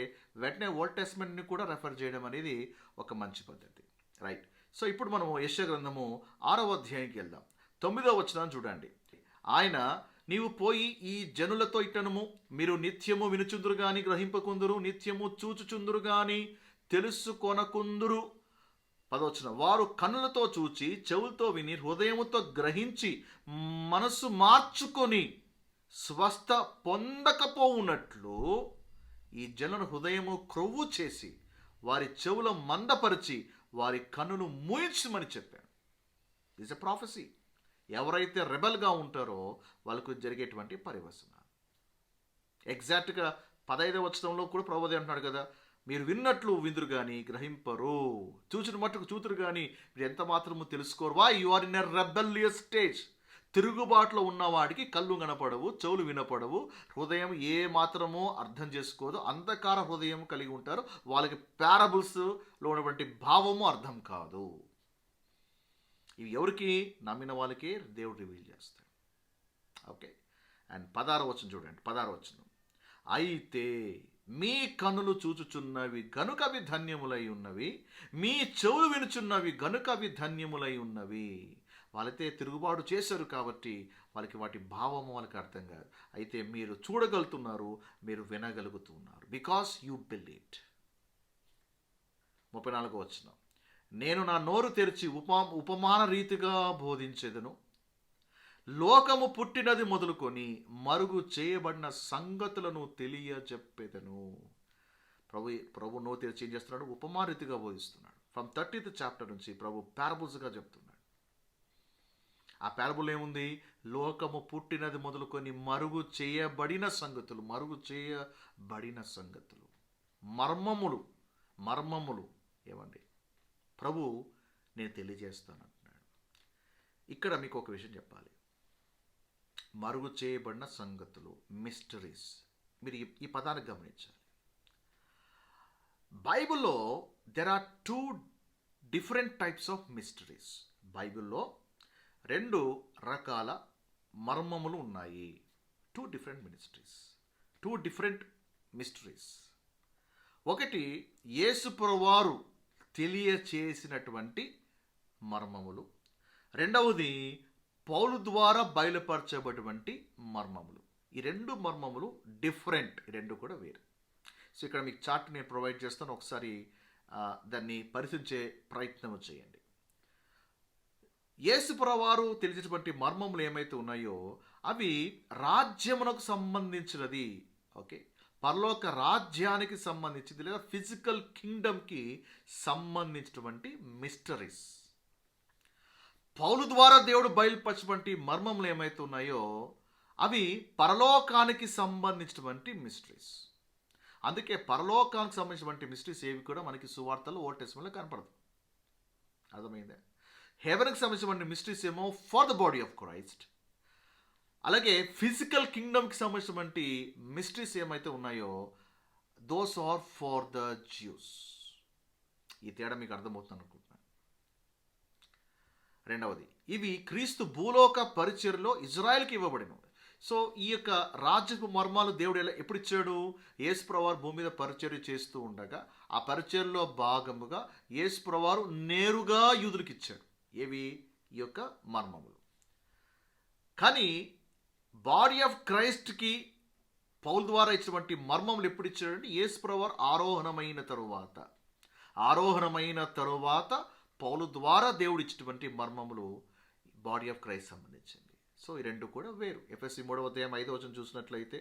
వెంటనే ఓల్డ్ టెస్ట్మెంట్ని కూడా రెఫర్ చేయడం అనేది ఒక మంచి పద్ధతి. రైట్. సో ఇప్పుడు మనము యెషయా గ్రంథము 6వ అధ్యాయంకి వెళ్దాం. 9వ వచనాన్ని చూడండి. ఆయన, నీవు పోయి ఈ జనులతో ఇట్టనుము, మీరు నిత్యము వినుచుందురు గాని గ్రహింపకుందురు, నిత్యము చూచుచుందురు గాని తెలుసుకొనకుందురు. 10వ వచనం, వారు కన్నులతో చూచి చెవులతో విని హృదయముతో గ్రహించి మనస్సు మార్చుకొని స్వస్థ పొందకపోవునట్లు ఈ జనుల హృదయము క్రొవ్వు చేసి వారి చెవుల మందపరిచి వారి కన్నును మూయించమని చెప్పాను. This a prophecy. ఎవరైతే రెబల్గా ఉంటారో వాళ్ళకు జరిగేటువంటి పరివసన. ఎగ్జాక్ట్గా 15వ వచనంలో కూడా ప్రభువు అంటున్నాడు కదా, మీరు విన్నట్లు విందురు కానీ గ్రహింపరు, చూచిన మట్టుకు చూతురు కానీ మీరు ఎంత మాత్రము తెలుసుకోరు. Why you are in a rebellious stage. తిరుగుబాటులో ఉన్నవాడికి కళ్ళు కనపడవు, చెవులు వినపడవు, హృదయం ఏ మాత్రమో అర్థం చేసుకోదు, అంధకార హృదయం కలిగి ఉంటారు. వాళ్ళకి పారబుల్స్లో ఉన్నటువంటి భావము అర్థం కాదు. ఇవి ఎవరికి? నమ్మిన వాళ్ళకే దేవుడు రివీల్ చేస్తాడు. ఓకే. అండ్ 16వ వచనం చూడండి. 16వ వచనం, అయితే మీ కన్నులు చూచుచున్నవి గనుక అవి ధన్యములై ఉన్నవి, మీ చెవులు వినుచున్నవి గనుక అవి ధన్యములై ఉన్నవి. వాళ్ళైతే తిరుగుబాటు చేశారు కాబట్టి వాళ్ళకి వాటి భావము వాళ్ళకి అర్థం కాదు. అయితే మీరు చూడగలుగుతున్నారు, మీరు వినగలుగుతున్నారు, బికాస్ యూ బిలీవ్డ్. 34వ వచనం, నేను నా నోరు తెరిచి ఉపమాన రీతిగా బోధించెదను, లోకము పుట్టినది మొదలుకొని మరుగు చేయబడిన సంగతులను తెలియజెప్పెదను. ప్రభు నోరు తెరిచి ఏం చేస్తున్నాడు? ఉపమాన రీతిగా బోధిస్తున్నాడు. ఫ్రమ్ 30th చాప్టర్ నుంచి ప్రభు పారబుల్స్గా చెప్తున్నాడు. ఆ పారబుల్ ఏముంది? లోకము పుట్టినది మొదలుకొని మరుగు చేయబడిన సంగతులు, మరుగు చేయబడిన సంగతులు, మర్మములు ఏమండి ప్రభు నేను తెలియజేస్తాను అంటున్నాడు. ఇక్కడ మీకు ఒక విషయం చెప్పాలి. మరుగు చేయబడిన సంగతులు, మిస్టరీస్. మీరు ఈ పదాన్ని గమనించాలి. బైబిల్లో there are 2 different types of mysteries. బైబిల్లో 2 రకాల మర్మములు ఉన్నాయి. 2 డిఫరెంట్ మిస్టరీస్. ఒకటి యేసుప్రభువారు తెలియచేసినటువంటి మర్మములు. రెండవది పౌలు ద్వారా బయలుపరచబడినటువంటి మర్మములు. ఈ 2 మర్మములు డిఫరెంట్, ఈ 2 కూడా వేరు. సో ఇక్కడ మీకు చార్ట్ నేను ప్రొవైడ్ చేస్తాను, ఒకసారి దాన్ని పరిశీలించే ప్రయత్నం చేయండి. యేసుప్రభువారు తెలిసినటువంటి మర్మములు ఏమైతే ఉన్నాయో అవి రాజ్యమునకు సంబంధించినది. ఓకే, పరలోక రాజ్యానికి సంబంధించింది లేదా ఫిజికల్ కింగ్డమ్కి సంబంధించినటువంటి మిస్టరీస్. పౌలు ద్వారా దేవుడు బయలుపరిచినటువంటి మర్మములు ఏమైతే ఉన్నాయో అవి పరలోకానికి సంబంధించినటువంటి మిస్టరీస్. అందుకే పరలోకానికి సంబంధించినటువంటి మిస్టరీస్ ఏవి కూడా మనకి సువార్తలు ఓల్డ్ టెస్టమెంట్లో కనపడదు. అర్థమైందా? హెవెన్కి సంబంధించిన మిస్టరీస్ ఏమో for the body of Christ. అలాగే ఫిజికల్ కింగ్డమ్కి సంబంధించినటువంటి మిస్టరీస్ ఏమైతే ఉన్నాయో those are for the Jews. ఈ తేడా మీకు అర్థమవుతుంది అనుకుంటున్నాను. రెండవది, ఇవి క్రీస్తు భూలోక పరిచర్యలో ఇజ్రాయెల్కి ఇవ్వబడిన. సో ఈ యొక్క రాజ్యపు మర్మాలు దేవుడు ఎప్పుడు ఇచ్చాడు? యేసుప్రభువారు భూమి మీద పరిచర్య చేస్తూ ఉండగా ఆ పరిచర్యలో భాగముగా యేసుప్రభువారు నేరుగా యూదులకు ఇచ్చాడు. ఏవి? ఈ యొక్క మర్మములు. కానీ బాడీ ఆఫ్ క్రైస్ట్కి పౌలు ద్వారా ఇచ్చినటువంటి మర్మములు ఎప్పుడు ఇచ్చాడంటే యేసుప్రభువారు ఆరోహణమైన తరువాత పౌలు ద్వారా దేవుడు ఇచ్చినటువంటి మర్మములు బాడీ ఆఫ్ క్రైస్ట్ సంబంధించింది. సో ఈ 2 కూడా వేరు. ఎఫెసీ 3వ అధ్యాయం 5వ వచనం చూసినట్లయితే,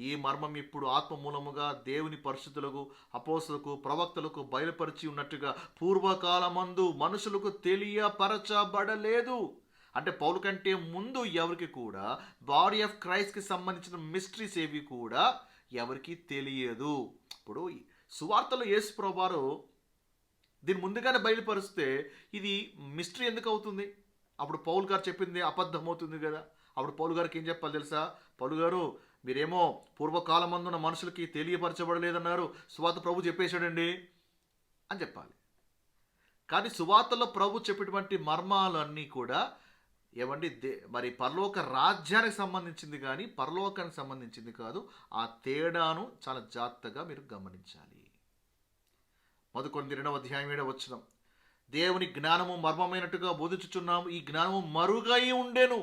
ఈ మర్మం ఇప్పుడు ఆత్మ మూలముగా దేవుని పరిశుద్ధులకు, అపోస్తలకు, ప్రవక్తలకు బయలుపరిచి ఉన్నట్టుగా పూర్వకాలమందు మనుషులకు తెలియపరచబడలేదు. అంటే పౌలు కంటే ముందు ఎవరికి కూడా బాడీ ఆఫ్ క్రైస్ట్కి సంబంధించిన మిస్టరీస్ ఏవి కూడా ఎవరికి తెలియదు. ఇప్పుడు సువార్తలో యేసుప్రభువారు దీన్ని ముందుగానే బయలుపరిస్తే ఇది మిస్టరీ ఎందుకు అవుతుంది? అప్పుడు పౌలు గారు చెప్పింది అబద్ధం అవుతుంది కదా. అప్పుడు పౌలు గారికి ఏం చెప్పాలి తెలుసా? పౌలు గారు, మీరేమో పూర్వకాలమందున్న మనుషులకి తెలియపరచబడలేదన్నారు, సువార్త ప్రభు చెప్పేశాడండి అని చెప్పాలి. కానీ సువార్తలో ప్రభు చెప్పేటువంటి మర్మాలన్నీ కూడా ఏమండి మరి పరలోక రాజ్యానికి సంబంధించింది కానీ పరలోకానికి సంబంధించింది కాదు. ఆ తేడాను చాలా జాగ్రత్తగా మీరు గమనించాలి. 11:2 దేవుని జ్ఞానము మర్మమైనట్టుగా బోధించుచున్నాము, ఈ జ్ఞానము మరుగై ఉండను.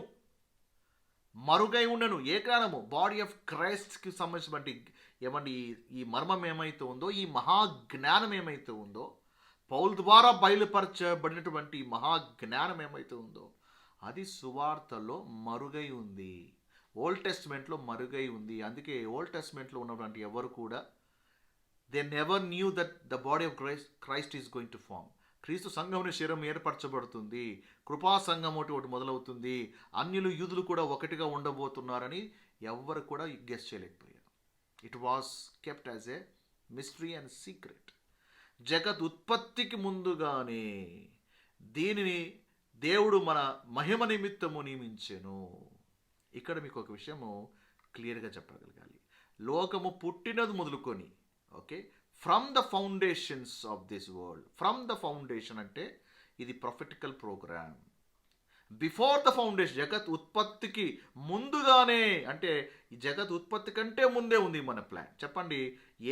ఏ జ్ఞానము? బాడీ ఆఫ్ క్రైస్ట్కి సంబంధించినటువంటి ఏమండి ఈ మర్మం ఏమైతే ఉందో, ఈ మహాజ్ఞానం ఏమైతే ఉందో, పౌలు ద్వారా బయలుపరచబడినటువంటి మహాజ్ఞానం ఏమైతే ఉందో అది సువార్తలో మరుగై ఉంది. ఓల్డ్ టెస్ట్మెంట్లో మరుగై ఉంది. అందుకే ఓల్డ్ టెస్ట్మెంట్లో ఉన్నటువంటి ఎవరు కూడా they never knew that the body of Christ is going to form. క్రీస్తు సంఘముని శరీరం ఏర్పరచబడుతుంది, కృపా సంఘం ఒకటి మొదలవుతుంది, అన్యులు యూదులు కూడా ఒకటిగా ఉండబోతున్నారని ఎవ్వరు కూడా గెస్ చేయలేకపోయారు. It was kept as a mystery and secret. జగత్ ఉత్పత్తికి ముందుగానే దీనిని దేవుడు మన మహిమ నిమిత్తము నియమించెను. ఇక్కడ మీకు ఒక విషయము క్లియర్గా చెప్పగలగాలి. లోకము పుట్టినది మొదలుకొని, okay, from the foundations of this world. From the foundation అంటే ఇది prophetical program. Before the foundation, జగత్ ఉత్పత్తికి ముందుగానే, అంటే ఈ జగత్ ఉత్పత్తి కంటే ముందే ఉంది మన ప్లాన్. చెప్పండి,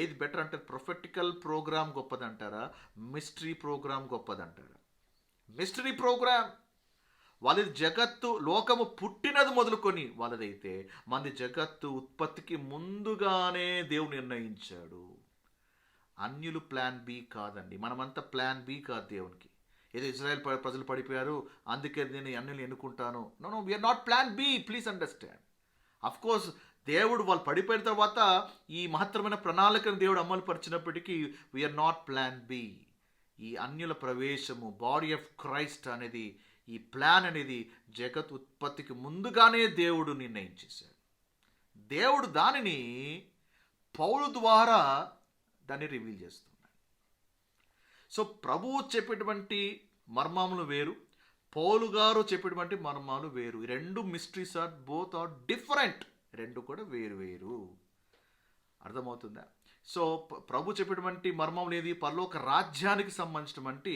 ఏది బెటర్ అంటే ప్రొఫెటికల్ ప్రోగ్రామ్ గొప్పదంటారా, మిస్టరీ ప్రోగ్రామ్ గొప్పదంటారా? మిస్టరీ ప్రోగ్రామ్ వాళ్ళది జగత్తు లోకము పుట్టినది మొదలుకొని వాళ్ళదైతే, మనది జగత్తు ఉత్పత్తికి ముందుగానే దేవుడు నిర్ణయించాడు. అన్యులు ప్లాన్ బి కాదండి, మనమంతా ప్లాన్ బి కాదు దేవునికి. ఏదో ఇజ్రాయెల్ ప్రజలు పడిపోయారు అందుకే నేను అన్యులు ఎన్నుకుంటాను. No, we are not plan B, please understand. Of course దేవుడు వాళ్ళు పడిపోయిన తర్వాత ఈ మహత్తరమైన ప్రణాళికను దేవుడు అమలు పరిచినప్పటికీ వీఆర్ నాట్ ప్లాన్ బి. ఈ అన్యుల ప్రవేశము, బాడీ ఆఫ్ క్రైస్ట్ అనేది, ఈ ప్లాన్ అనేది జగత్ ఉత్పత్తికి ముందుగానే దేవుడు నిర్ణయించేశాడు. దేవుడు దానిని పౌలు ద్వారా దాన్ని రివీల్ చేస్తున్నాడు. సో ప్రభువు చెప్పేటువంటి మర్మములు వేరు, పౌలు గారు చెప్పేటువంటి మర్మాలు వేరు. ఈ రెండు mysteries are both are different. రెండు కూడా వేరు వేరు. అర్థమవుతుందా? సో ప్రభు చెప్పేటువంటి మర్మం ఏది? పరలోక రాజ్యానికి సంబంధించినటువంటి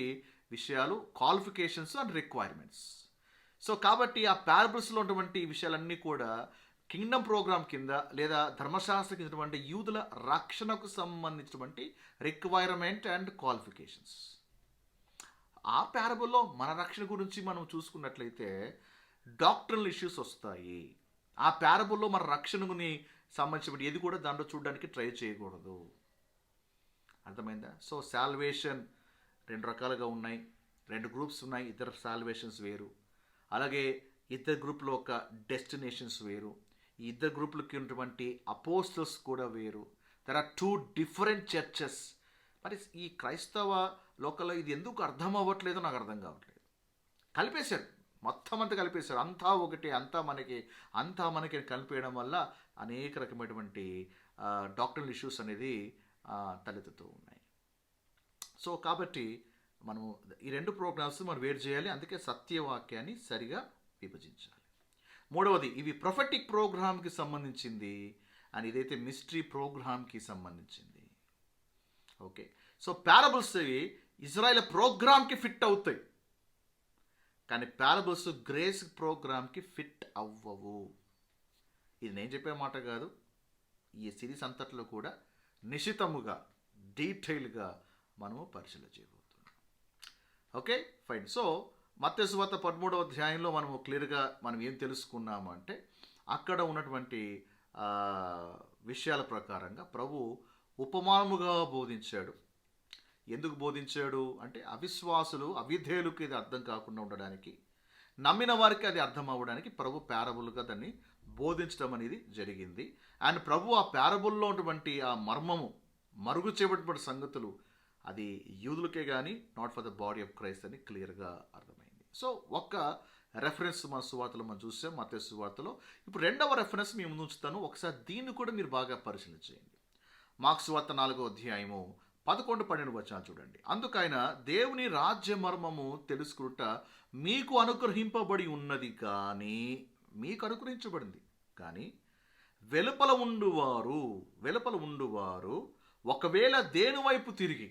విషయాలు, క్వాలిఫికేషన్స్ అండ్ రిక్వైర్మెంట్స్. సో కాబట్టి ఆ పారబుల్స్లో ఉన్నటువంటి విషయాలన్నీ కూడా కింగ్డమ్ ప్రోగ్రామ్ కింద లేదా ధర్మశాస్త్ర కింద యూదుల రక్షణకు సంబంధించినటువంటి రిక్వైర్మెంట్ అండ్ క్వాలిఫికేషన్స్. ఆ పారబుల్లో మన రక్షణ గురించి మనం చూసుకున్నట్లయితే డాక్టరల్ ఇష్యూస్ వస్తాయి. ఆ పారబుల్లో మన రక్షణని సంబంధించిన ఏది కూడా దాంట్లో చూడడానికి ట్రై చేయకూడదు. అర్థమైందా? సో సాల్వేషన్ రెండు రకాలుగా ఉన్నాయి, రెండు గ్రూప్స్ ఉన్నాయి. ఇద్దరు సాల్వేషన్స్ వేరు, అలాగే ఇద్దరు గ్రూప్లో ఒక డెస్టినేషన్స్ వేరు. ఈ ఇద్దరు గ్రూపులకి ఉన్నటువంటి అపోస్టల్స్ కూడా వేరు. There are two different churches. మరి ఈ క్రైస్తవ లోకల్లో ఇది ఎందుకు అర్థం అవ్వట్లేదో నాకు అర్థం కావట్లేదు. కలిపేశారు, మొత్తం అంతా కలిపేశారు. అంతా ఒకటి, అంతా మనకి కలిపేయడం వల్ల అనేక రకమైనటువంటి డాక్టరల్ ఇష్యూస్ అనేది తలెత్తుతూ ఉన్నాయి. సో కాబట్టి మనము ఈ రెండు ప్రోగ్రామ్స్ మనం వేరు చేయాలి. అందుకే సత్యవాక్యాన్ని సరిగా విభజించాలి. మూడవది, ఇవి ప్రొఫెటిక్ ప్రోగ్రామ్కి సంబంధించింది అండ్ ఇదైతే మిస్టరీ ప్రోగ్రామ్కి సంబంధించింది. ఓకే, సో పారబుల్స్ ఇవి ఇజ్రాయెల్ ప్రోగ్రామ్కి ఫిట్ అవుతాయి, కానీ పారబుల్స్ గ్రేస్ ప్రోగ్రామ్కి ఫిట్ అవ్వవు. ఇది నేను చెప్పే మాట కాదు. ఈ సిరీస్ అంతట్లో కూడా నిశితముగా డీటెయిల్గా మనము పరిశీలన చేయబోతున్నాం. Okay, fine. సో మత్తయి సువార్త 13వ అధ్యాయంలో మనము క్లియర్గా మనం ఏం తెలుసుకున్నాము అంటే, అక్కడ ఉన్నటువంటి విషయాల ప్రకారంగా ప్రభు ఉపమానముగా బోధించాడు. ఎందుకు బోధించాడు అంటే, అవిశ్వాసులు అవిధేయులకు ఇది అర్థం కాకుండా ఉండడానికి, నమ్మిన వారికి అది అర్థం అవ్వడానికి ప్రభు పారబుల్గా దాన్ని బోధించడం అనేది జరిగింది. అండ్ ప్రభు ఆ పారబుల్లో ఉన్నటువంటి ఆ మర్మము, మరుగు చేయబడిన సంగతులు అది యూదులకే కానీ not for the body of Christ అని క్లియర్గా అర్థమైంది. సో ఒక్క రెఫరెన్స్ మన సువార్తలో మనం చూసాం, మత్తయి సువార్తలో. ఇప్పుడు రెండవ రెఫరెన్స్ మీ ముందు ఉంచుతాను. ఒకసారి దీన్ని కూడా మీరు బాగా పరిశీలన చేయండి. మార్కు సువార్త 4వ అధ్యాయము 11-12 చూడండి. అందుకైన దేవుని రాజ్య మర్మము తెలుసుకుట మీకు అనుగ్రహింపబడి ఉన్నది, కానీ మీకు అనుగ్రహించబడింది కానీ వెలుపల ఉండువారు ఒకవేళ దేని వైపు తిరిగి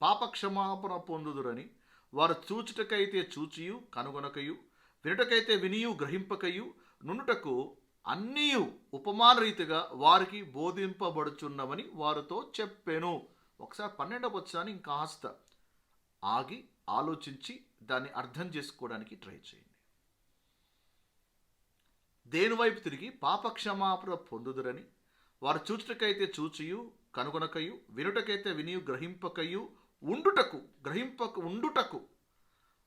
పాపక్షమాపణ పొందుదురని వారు చూచుటకైతే చూచియు కనుగొనకయు, వినుటకైతే వినియు గ్రహింపకయు నుండుటకు అన్నీయు ఉపమాన రీతిగా వారికి బోధింపబడుచున్నవని వారితో చెప్పాను. ఒకసారి 12వ వచనాన్ని ఇంకాస్త ఆగి ఆలోచించి దాన్ని అర్థం చేసుకోవడానికి ట్రై చేయండి. దేనివైపు తిరిగి పాపక్షమాపణ పొందుదురని వారు చూచుటకైతే చూచియు కనుగొనకయు వినుటకైతే వినియు గ్రహింపకయు ఉండుటకు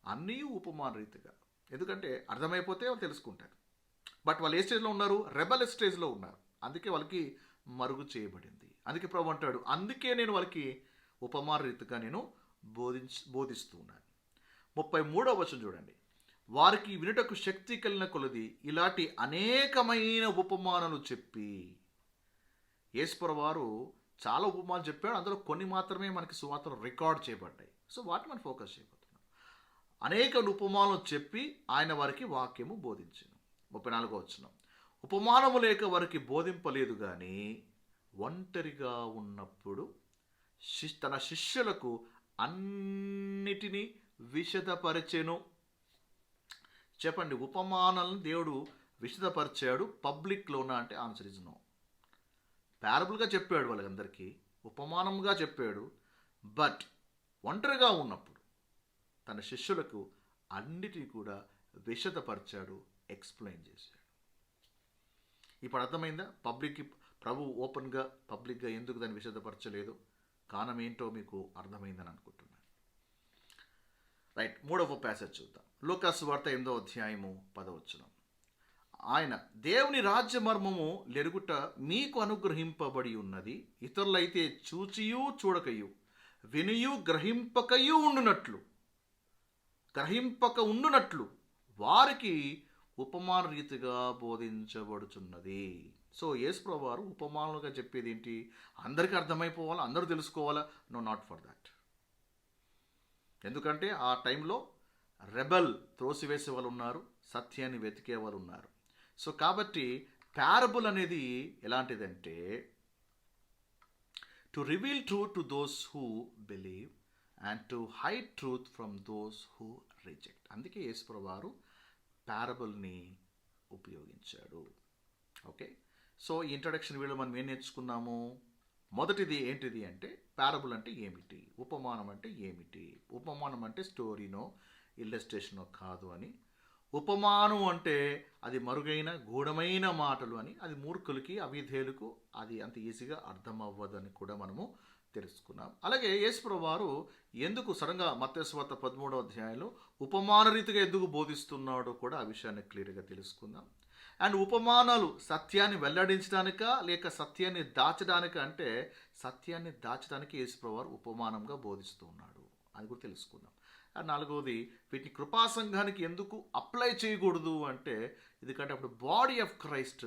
అన్నీ ఉపమాన రీతిగా. ఎందుకంటే అర్థమైపోతే వాళ్ళు తెలుసుకుంటారు. బట్ వాళ్ళు ఏ స్టేజ్లో ఉన్నారు? రెబల్ స్టేజ్లో ఉన్నారు. అందుకే వాళ్ళకి మరుగు చేయబడింది. అందుకే ప్రభు అంటాడు, అందుకే నేను వాళ్ళకి ఉపమాన రీతిగా నేను బోధిస్తూ ఉన్నాను. 33వ వచనం చూడండి. వారికి వినుటకు శక్తి కలిగిన కొలది ఇలాంటి అనేకమైన ఉపమానాలు చెప్పి. యేసుప్రభువు వారు చాలా ఉపమానాలు చెప్పాడు. అందులో కొన్ని మాత్రమే మనకి సువార్తలో రికార్డ్ చేయబడ్డాయి. సో వాటిని మనం ఫోకస్ చేయబోతున్నాం. అనేక ఉపమానాలు చెప్పి ఆయన వారికి వాక్యము బోధించాను. 34వ వచనం. ఉపమానము లేక వారికి బోధింపలేదు కానీ ఒంటరిగా ఉన్నప్పుడు తన శిష్యులకు అన్నిటినీ విశదపరిచెను. చెప్పండి, ఉపమానాలను దేవుడు విశదపరిచాడు పబ్లిక్లోనా అంటే ఆన్సర్ ఇస్ నో. ప్యారబుల్గా చెప్పాడు వాళ్ళందరికీ, ఉపమానంగా చెప్పాడు. బట్ ఒంటరిగా ఉన్నప్పుడు తన శిష్యులకు అన్నిటినీ కూడా విశదపరిచాడు, ఎక్స్ప్లెయిన్ చేశాడు. ఇప్పుడు అర్థమైందా? ప్రభు ఓపెన్గా పబ్లిక్గా ఎందుకు దాన్ని విశదపరచలేదు? కారణం ఏంటో మీకు అర్థమైందని అనుకుంటున్నాను. రైట్, 3వ ప్యాసేజ్ చూద్దాం. లూకా సువార్త 8వ అధ్యాయము 10వ వచనం. ఆయన దేవుని రాజ్య మర్మము లెరుగుట మీకు అనుగ్రహింపబడి ఉన్నది, ఇతరులైతే చూచియు చూడకయు వినియు గ్రహింపక ఉండునట్లు వారికి ఉపమాన రీతిగా బోధించబడుచున్నది. సో యేసుప్రభువు వారు ఉపమానాలుగా చెప్పేది ఏంటి? అందరికీ అర్థమైపోవాలా, అందరూ తెలుసుకోవాలా? No, not for that. ఎందుకంటే ఆ టైంలో రెబల్ త్రోసివేసే వాళ్ళు ఉన్నారు, సత్యాన్ని వెతికే వాళ్ళు ఉన్నారు. సో కాబట్టి ప్యారబుల్ అనేది ఎలాంటిదంటే to reveal truth to those who believe and to hide truth from those who reject. అందుకే యేసుప్రభువు వారు ప్యారబుల్ని ఉపయోగించాడు. ఓకే, సో ఈ ఇంట్రడక్షన్ వీడియో మనం ఏం నేర్చుకున్నాము? మొదటిది ఏంటిది అంటే ప్యారబుల్ అంటే ఏమిటి, ఉపమానం అంటే ఏమిటి. ఉపమానం అంటే స్టోరీనో ఇల్లస్ట్రేషనో కాదు అని, ఉపమానం అంటే అది మరుగైన గూఢమైన మాటలు అని, అది మూర్ఖులకి అవిధేయులకు అది అంత ఈజీగా అర్థం అవ్వదని కూడా మనము తెలుసుకున్నాం. అలాగే యేసుప్రభువు వారు ఎందుకు సడన్గా మత్తయి సువార్త 13వ అధ్యాయంలో ఉపమాన రీతిగా ఎందుకు బోధిస్తున్నాడో కూడా ఆ విషయాన్ని క్లియర్గా తెలుసుకుందాం. అండ్ ఉపమానాలు సత్యాన్ని వెల్లడించడానికా లేక సత్యాన్ని దాచడానికా అంటే సత్యాన్ని దాచడానికి యేసుప్రభువు వారు ఉపమానంగా బోధిస్తూ ఉన్నాడు అది కూడా తెలుసుకుందాం. అండ్ 4వది, వీటిని కృపా సంఘానికి ఎందుకు అప్లై చేయకూడదు అంటే ఎందుకంటే అప్పుడు బాడీ ఆఫ్ క్రైస్ట్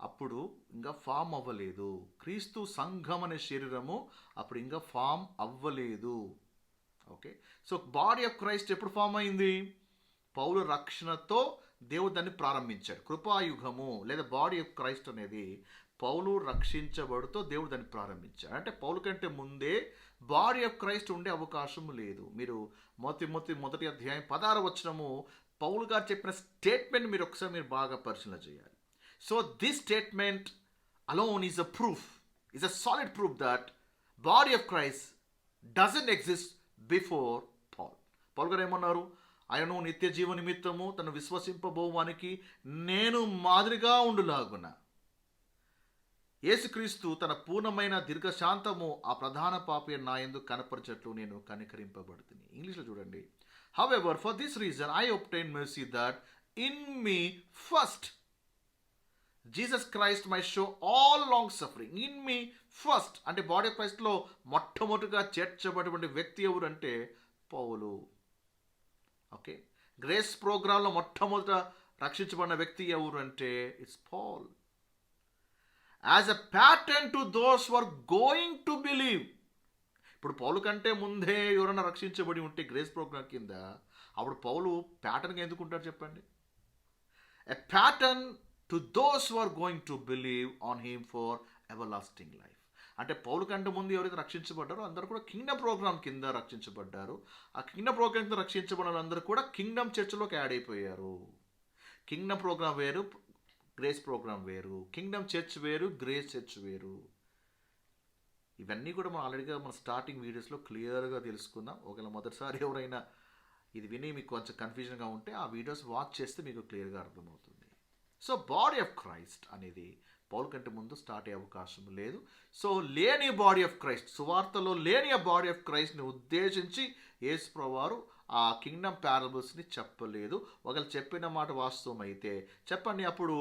అప్పుడు ఇంకా ఫామ్ అవ్వలేదు. క్రీస్తు సంఘం అనే శరీరము అప్పుడు ఇంకా ఫామ్ అవ్వలేదు. Okay, so body of Christ ఎప్పుడు ఫామ్ అయింది? పౌలు రక్షణతో దేవుడు దాన్ని ప్రారంభించాడు. కృపాయుగము లేదా బాడీ ఆఫ్ క్రైస్ట్ అనేది పౌలు రక్షించబడుతూ దేవుడు దాన్ని ప్రారంభించాడు. అంటే పౌలు కంటే ముందే బాడీ ఆఫ్ క్రైస్ట్ ఉండే అవకాశం లేదు. మీరు మొదటి అధ్యాయం 16వ వచనము పౌలు గారు చెప్పిన స్టేట్మెంట్ మీరు ఒకసారి బాగా పరిశీలన చేయాలి. So this statement alone is a proof, is a solid proof that body of Christ doesn't exist before Paul. పౌలు గారు ఏమన్నారు? ఆయనను నిత్య జీవ నిమిత్తము తను విశ్వసింపబోవానికి నేను మాదిరిగా ఉండులాగున యేసుక్రీస్తు తన పూర్ణమైన దీర్ఘశాంతము ఆ ప్రధాన పాపి నా యందు కనపరచట్లు నేను కనికరింపబడుతుంది. ఇంగ్లీష్లో చూడండి. However, for this reason I obtained mercy that in me first Jesus Christ might show all long suffering. In me first అంటే బాడీ ఆఫ్ క్రైస్ట్లో మొట్టమొదటిగా చేర్చబడిన వ్యక్తి ఎవరు అంటే పౌలు. ఓకే, గ్రేస్ ప్రోగ్రాంలో మొట్టమొదట రక్షించబడిన వ్యక్తి ఎవరు అంటే it's Paul. As a pattern to those who are going to believe. ఇప్పుడు పౌలు కంటే ముందే ఎవరైనా రక్షించబడి ఉంటే గ్రేస్ ప్రోగ్రాం కింద అప్పుడు పౌలు ప్యాటర్న్గా ఎందుకుంటారు చెప్పండి? A pattern to those who are going to believe on him for everlasting life. అంటే పౌలు కంటే ముందు ఎవరైతే రక్షించబడ్డారో అందరూ కూడా కింగ్డమ్ ప్రోగ్రామ్ కింద రక్షించబడ్డారు. ఆ కింగ్డమ్ ప్రోగ్రామ్ కింద రక్షించబడిన అందరూ కూడా కింగ్డమ్ చర్చ్లోకి యాడ్ అయిపోయారు. కింగ్డమ్ ప్రోగ్రామ్ వేరు, గ్రేస్ ప్రోగ్రామ్ వేరు. కింగ్డమ్ చర్చ్ వేరు, గ్రేస్ చర్చ్ వేరు. ఇవన్నీ కూడా మనం ఆల్రెడీగా మన స్టార్టింగ్ వీడియోస్లో క్లియర్గా తెలుసుకుందాం. ఒకవేళ మొదటిసారి ఎవరైనా ఇది విని మీకు కొంచెం కన్ఫ్యూజన్గా ఉంటే ఆ వీడియోస్ వాచ్ చేస్తే మీకు క్లియర్గా అర్థమవుతుంది. సో బాడీ ఆఫ్ క్రైస్ట్ అనేది పౌలు కంటే ముందు స్టార్ట్ అయ్యే అవకాశం లేదు. సో లేని బాడీ ఆఫ్ క్రైస్ట్, సువార్తలో లేని ఆ బాడీ ఆఫ్ క్రైస్ట్ని ఉద్దేశించి యేసు ప్రభువారు ఆ కింగ్డమ్ ప్యారబుల్స్ని చెప్పలేదు. ఒకవేళ చెప్పిన మాట వాస్తవం అయితే చెప్పండి, అప్పుడు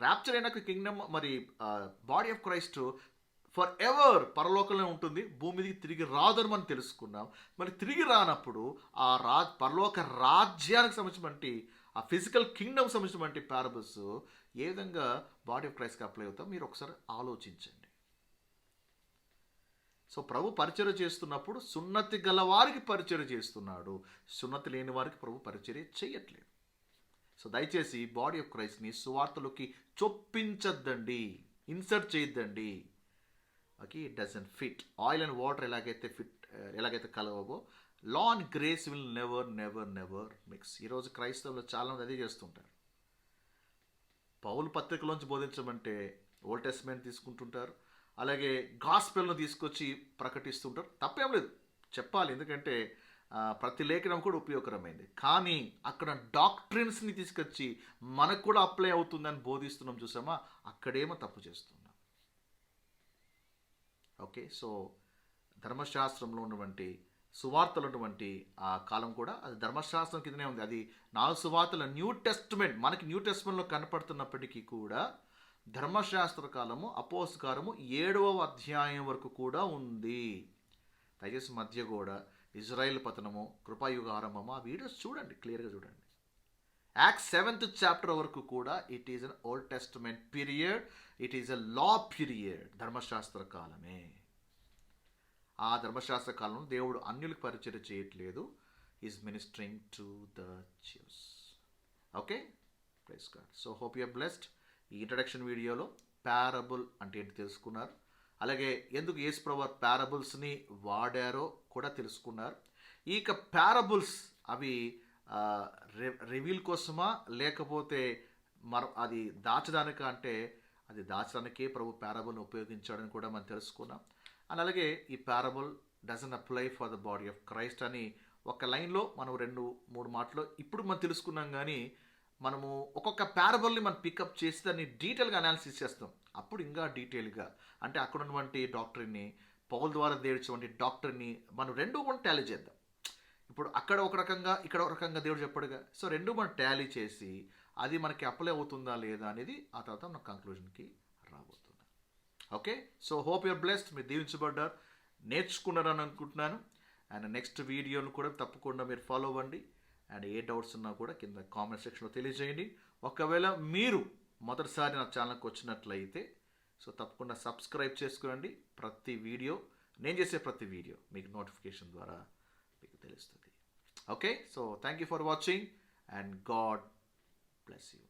ర్యాప్చర్ అయినాక కింగ్డమ్ మరి body of Christ for ever పరలోకంలో ఉంటుంది, భూమి మీదకి తిరిగి రాదని మనం తెలుసుకున్నాం. మరి తిరిగి రానప్పుడు ఆ పరలోక రాజ్యానికి సంబంధించినటువంటి ఆ ఫిజికల్ కింగ్డమ్ సంబంధించినటువంటి ప్యారబుల్స్ ఏ విధంగా బాడీ ఆఫ్ క్రైస్ట్కి అప్లై అవుతాం మీరు ఒకసారి ఆలోచించండి. సో ప్రభు పరిచర్య చేస్తున్నప్పుడు సున్నతి గల వారికి పరిచర్య చేస్తున్నాడు, సున్నతి లేని వారికి ప్రభు పరిచర్య చేయట్లేదు. సో దయచేసి బాడీ ఆఫ్ క్రైస్ట్ని సువార్తలోకి చొప్పించద్దండి, ఇన్సర్ట్ చేయొద్దండి. Okay, it doesn't fit. Oil and water ఎలాగైతే కలవవో, law and grace will never never never mix. ఈరోజు క్రైస్తవులు చాలామంది అదే చేస్తుంటారు. పౌలు పత్రికలోంచి బోధించమంటే ఓల్డ్ టెస్ట్మెంట్ తీసుకుంటుంటారు, అలాగే గాస్పెల్ను తీసుకొచ్చి ప్రకటిస్తుంటారు. తప్పేం లేదు, చెప్పాలి, ఎందుకంటే ప్రతి లేఖనం కూడా ఉపయోగకరమైంది. కానీ అక్కడ డాక్ట్రిన్స్ని తీసుకొచ్చి మనకు కూడా అప్లై అవుతుందని బోధిస్తున్నాం చూసామా, అక్కడేమో తప్పు చేస్తున్నాం. ఓకే, సో ధర్మశాస్త్రంలో ఉన్నటువంటి సువార్తలు ఉన్నటువంటి ఆ కాలం కూడా అది ధర్మశాస్త్రం కిందనే ఉంది. అది 4 సువార్తల న్యూ టెస్ట్మెంట్ మనకి న్యూ టెస్ట్మెంట్లో కనపడుతున్నప్పటికీ కూడా ధర్మశాస్త్ర కాలము అపోస్తకారము 7వ అధ్యాయం వరకు కూడా ఉంది. దయచేసి మధ్య కూడా ఇజ్రాయిల్ పతనము, కృపాయుగ ఆరంభము, ఆ వీడియోస్ చూడండి, క్లియర్గా చూడండి. యాక్ట్స్ 7th చాప్టర్ వరకు కూడా it is an old testament period, it is a law period, ధర్మశాస్త్ర కాలమే. ఆ ధర్మశాస్త్ర కాలంలో దేవుడు అన్యులకు పరిచర్య చేయట్లేదు, is ministering to the Jews. Okay, praise God. So hope you are blessed. ఈ ఇంట్రడక్షన్ వీడియోలో ప్యారబుల్ అంటే ఏంటి తెలుసుకున్నారు, అలాగే ఎందుకు యేసు ప్రభువు ప్యారబుల్స్ని వాడారో కూడా తెలుసుకున్నారు. ఇక ప్యారబుల్స్ అవి రివీల్ కోసమా లేకపోతే అది దాచడానిక అంటే అది దాచడానికే ప్రభు ప్యారబుల్ని ఉపయోగించాడని కూడా మనం తెలుసుకున్నాం. అండ్ అలాగే ఈ parable doesn't apply for the body of Christ అని ఒక లైన్లో మనం 2-3 మాటలు ఇప్పుడు మనం తెలుసుకున్నాం. కానీ మనము ఒక్కొక్క ప్యారబుల్ని మనం పికప్ చేసి దాన్ని డీటెయిల్గా అనాలిసిస్ చేస్తాం. అప్పుడు ఇంకా డీటెయిల్గా అంటే అక్కడ ఉన్నటువంటి డాక్టర్ని, పౌల్ ద్వారా దేవుడిచ్చినటువంటి డాక్టర్ని మనం 2 కూడా టాలీ చేద్దాం. ఇప్పుడు అక్కడ ఒక రకంగా ఇక్కడ ఒక రకంగా దేవుడు చెప్పాడుగా, సో 2 మనం టాలీ చేసి అది మనకి అప్లై అవుతుందా లేదా అనేది ఆ తర్వాత మన కంక్లూజన్కి రాబోతున్నాం. Okay, so hope you're blessed, మీరు దీవించబడ్డారు, నేర్చుకున్నారని అనుకుంటున్నాను. అండ్ నెక్స్ట్ వీడియోను కూడా తప్పకుండా మీరు ఫాలో అవ్వండి. అండ్ ఏ డౌట్స్ ఉన్నా కూడా కింద కామెంట్ సెక్షన్లో తెలియజేయండి. ఒకవేళ మీరు మొదటిసారి నా ఛానల్కి వచ్చినట్లయితే సో తప్పకుండా సబ్స్క్రైబ్ చేసుకోండి. ప్రతి వీడియో, నేను చేసే ప్రతి వీడియో మీకు నోటిఫికేషన్ ద్వారా మీకు తెలుస్తుంది. Okay, so thank you for watching and God bless you.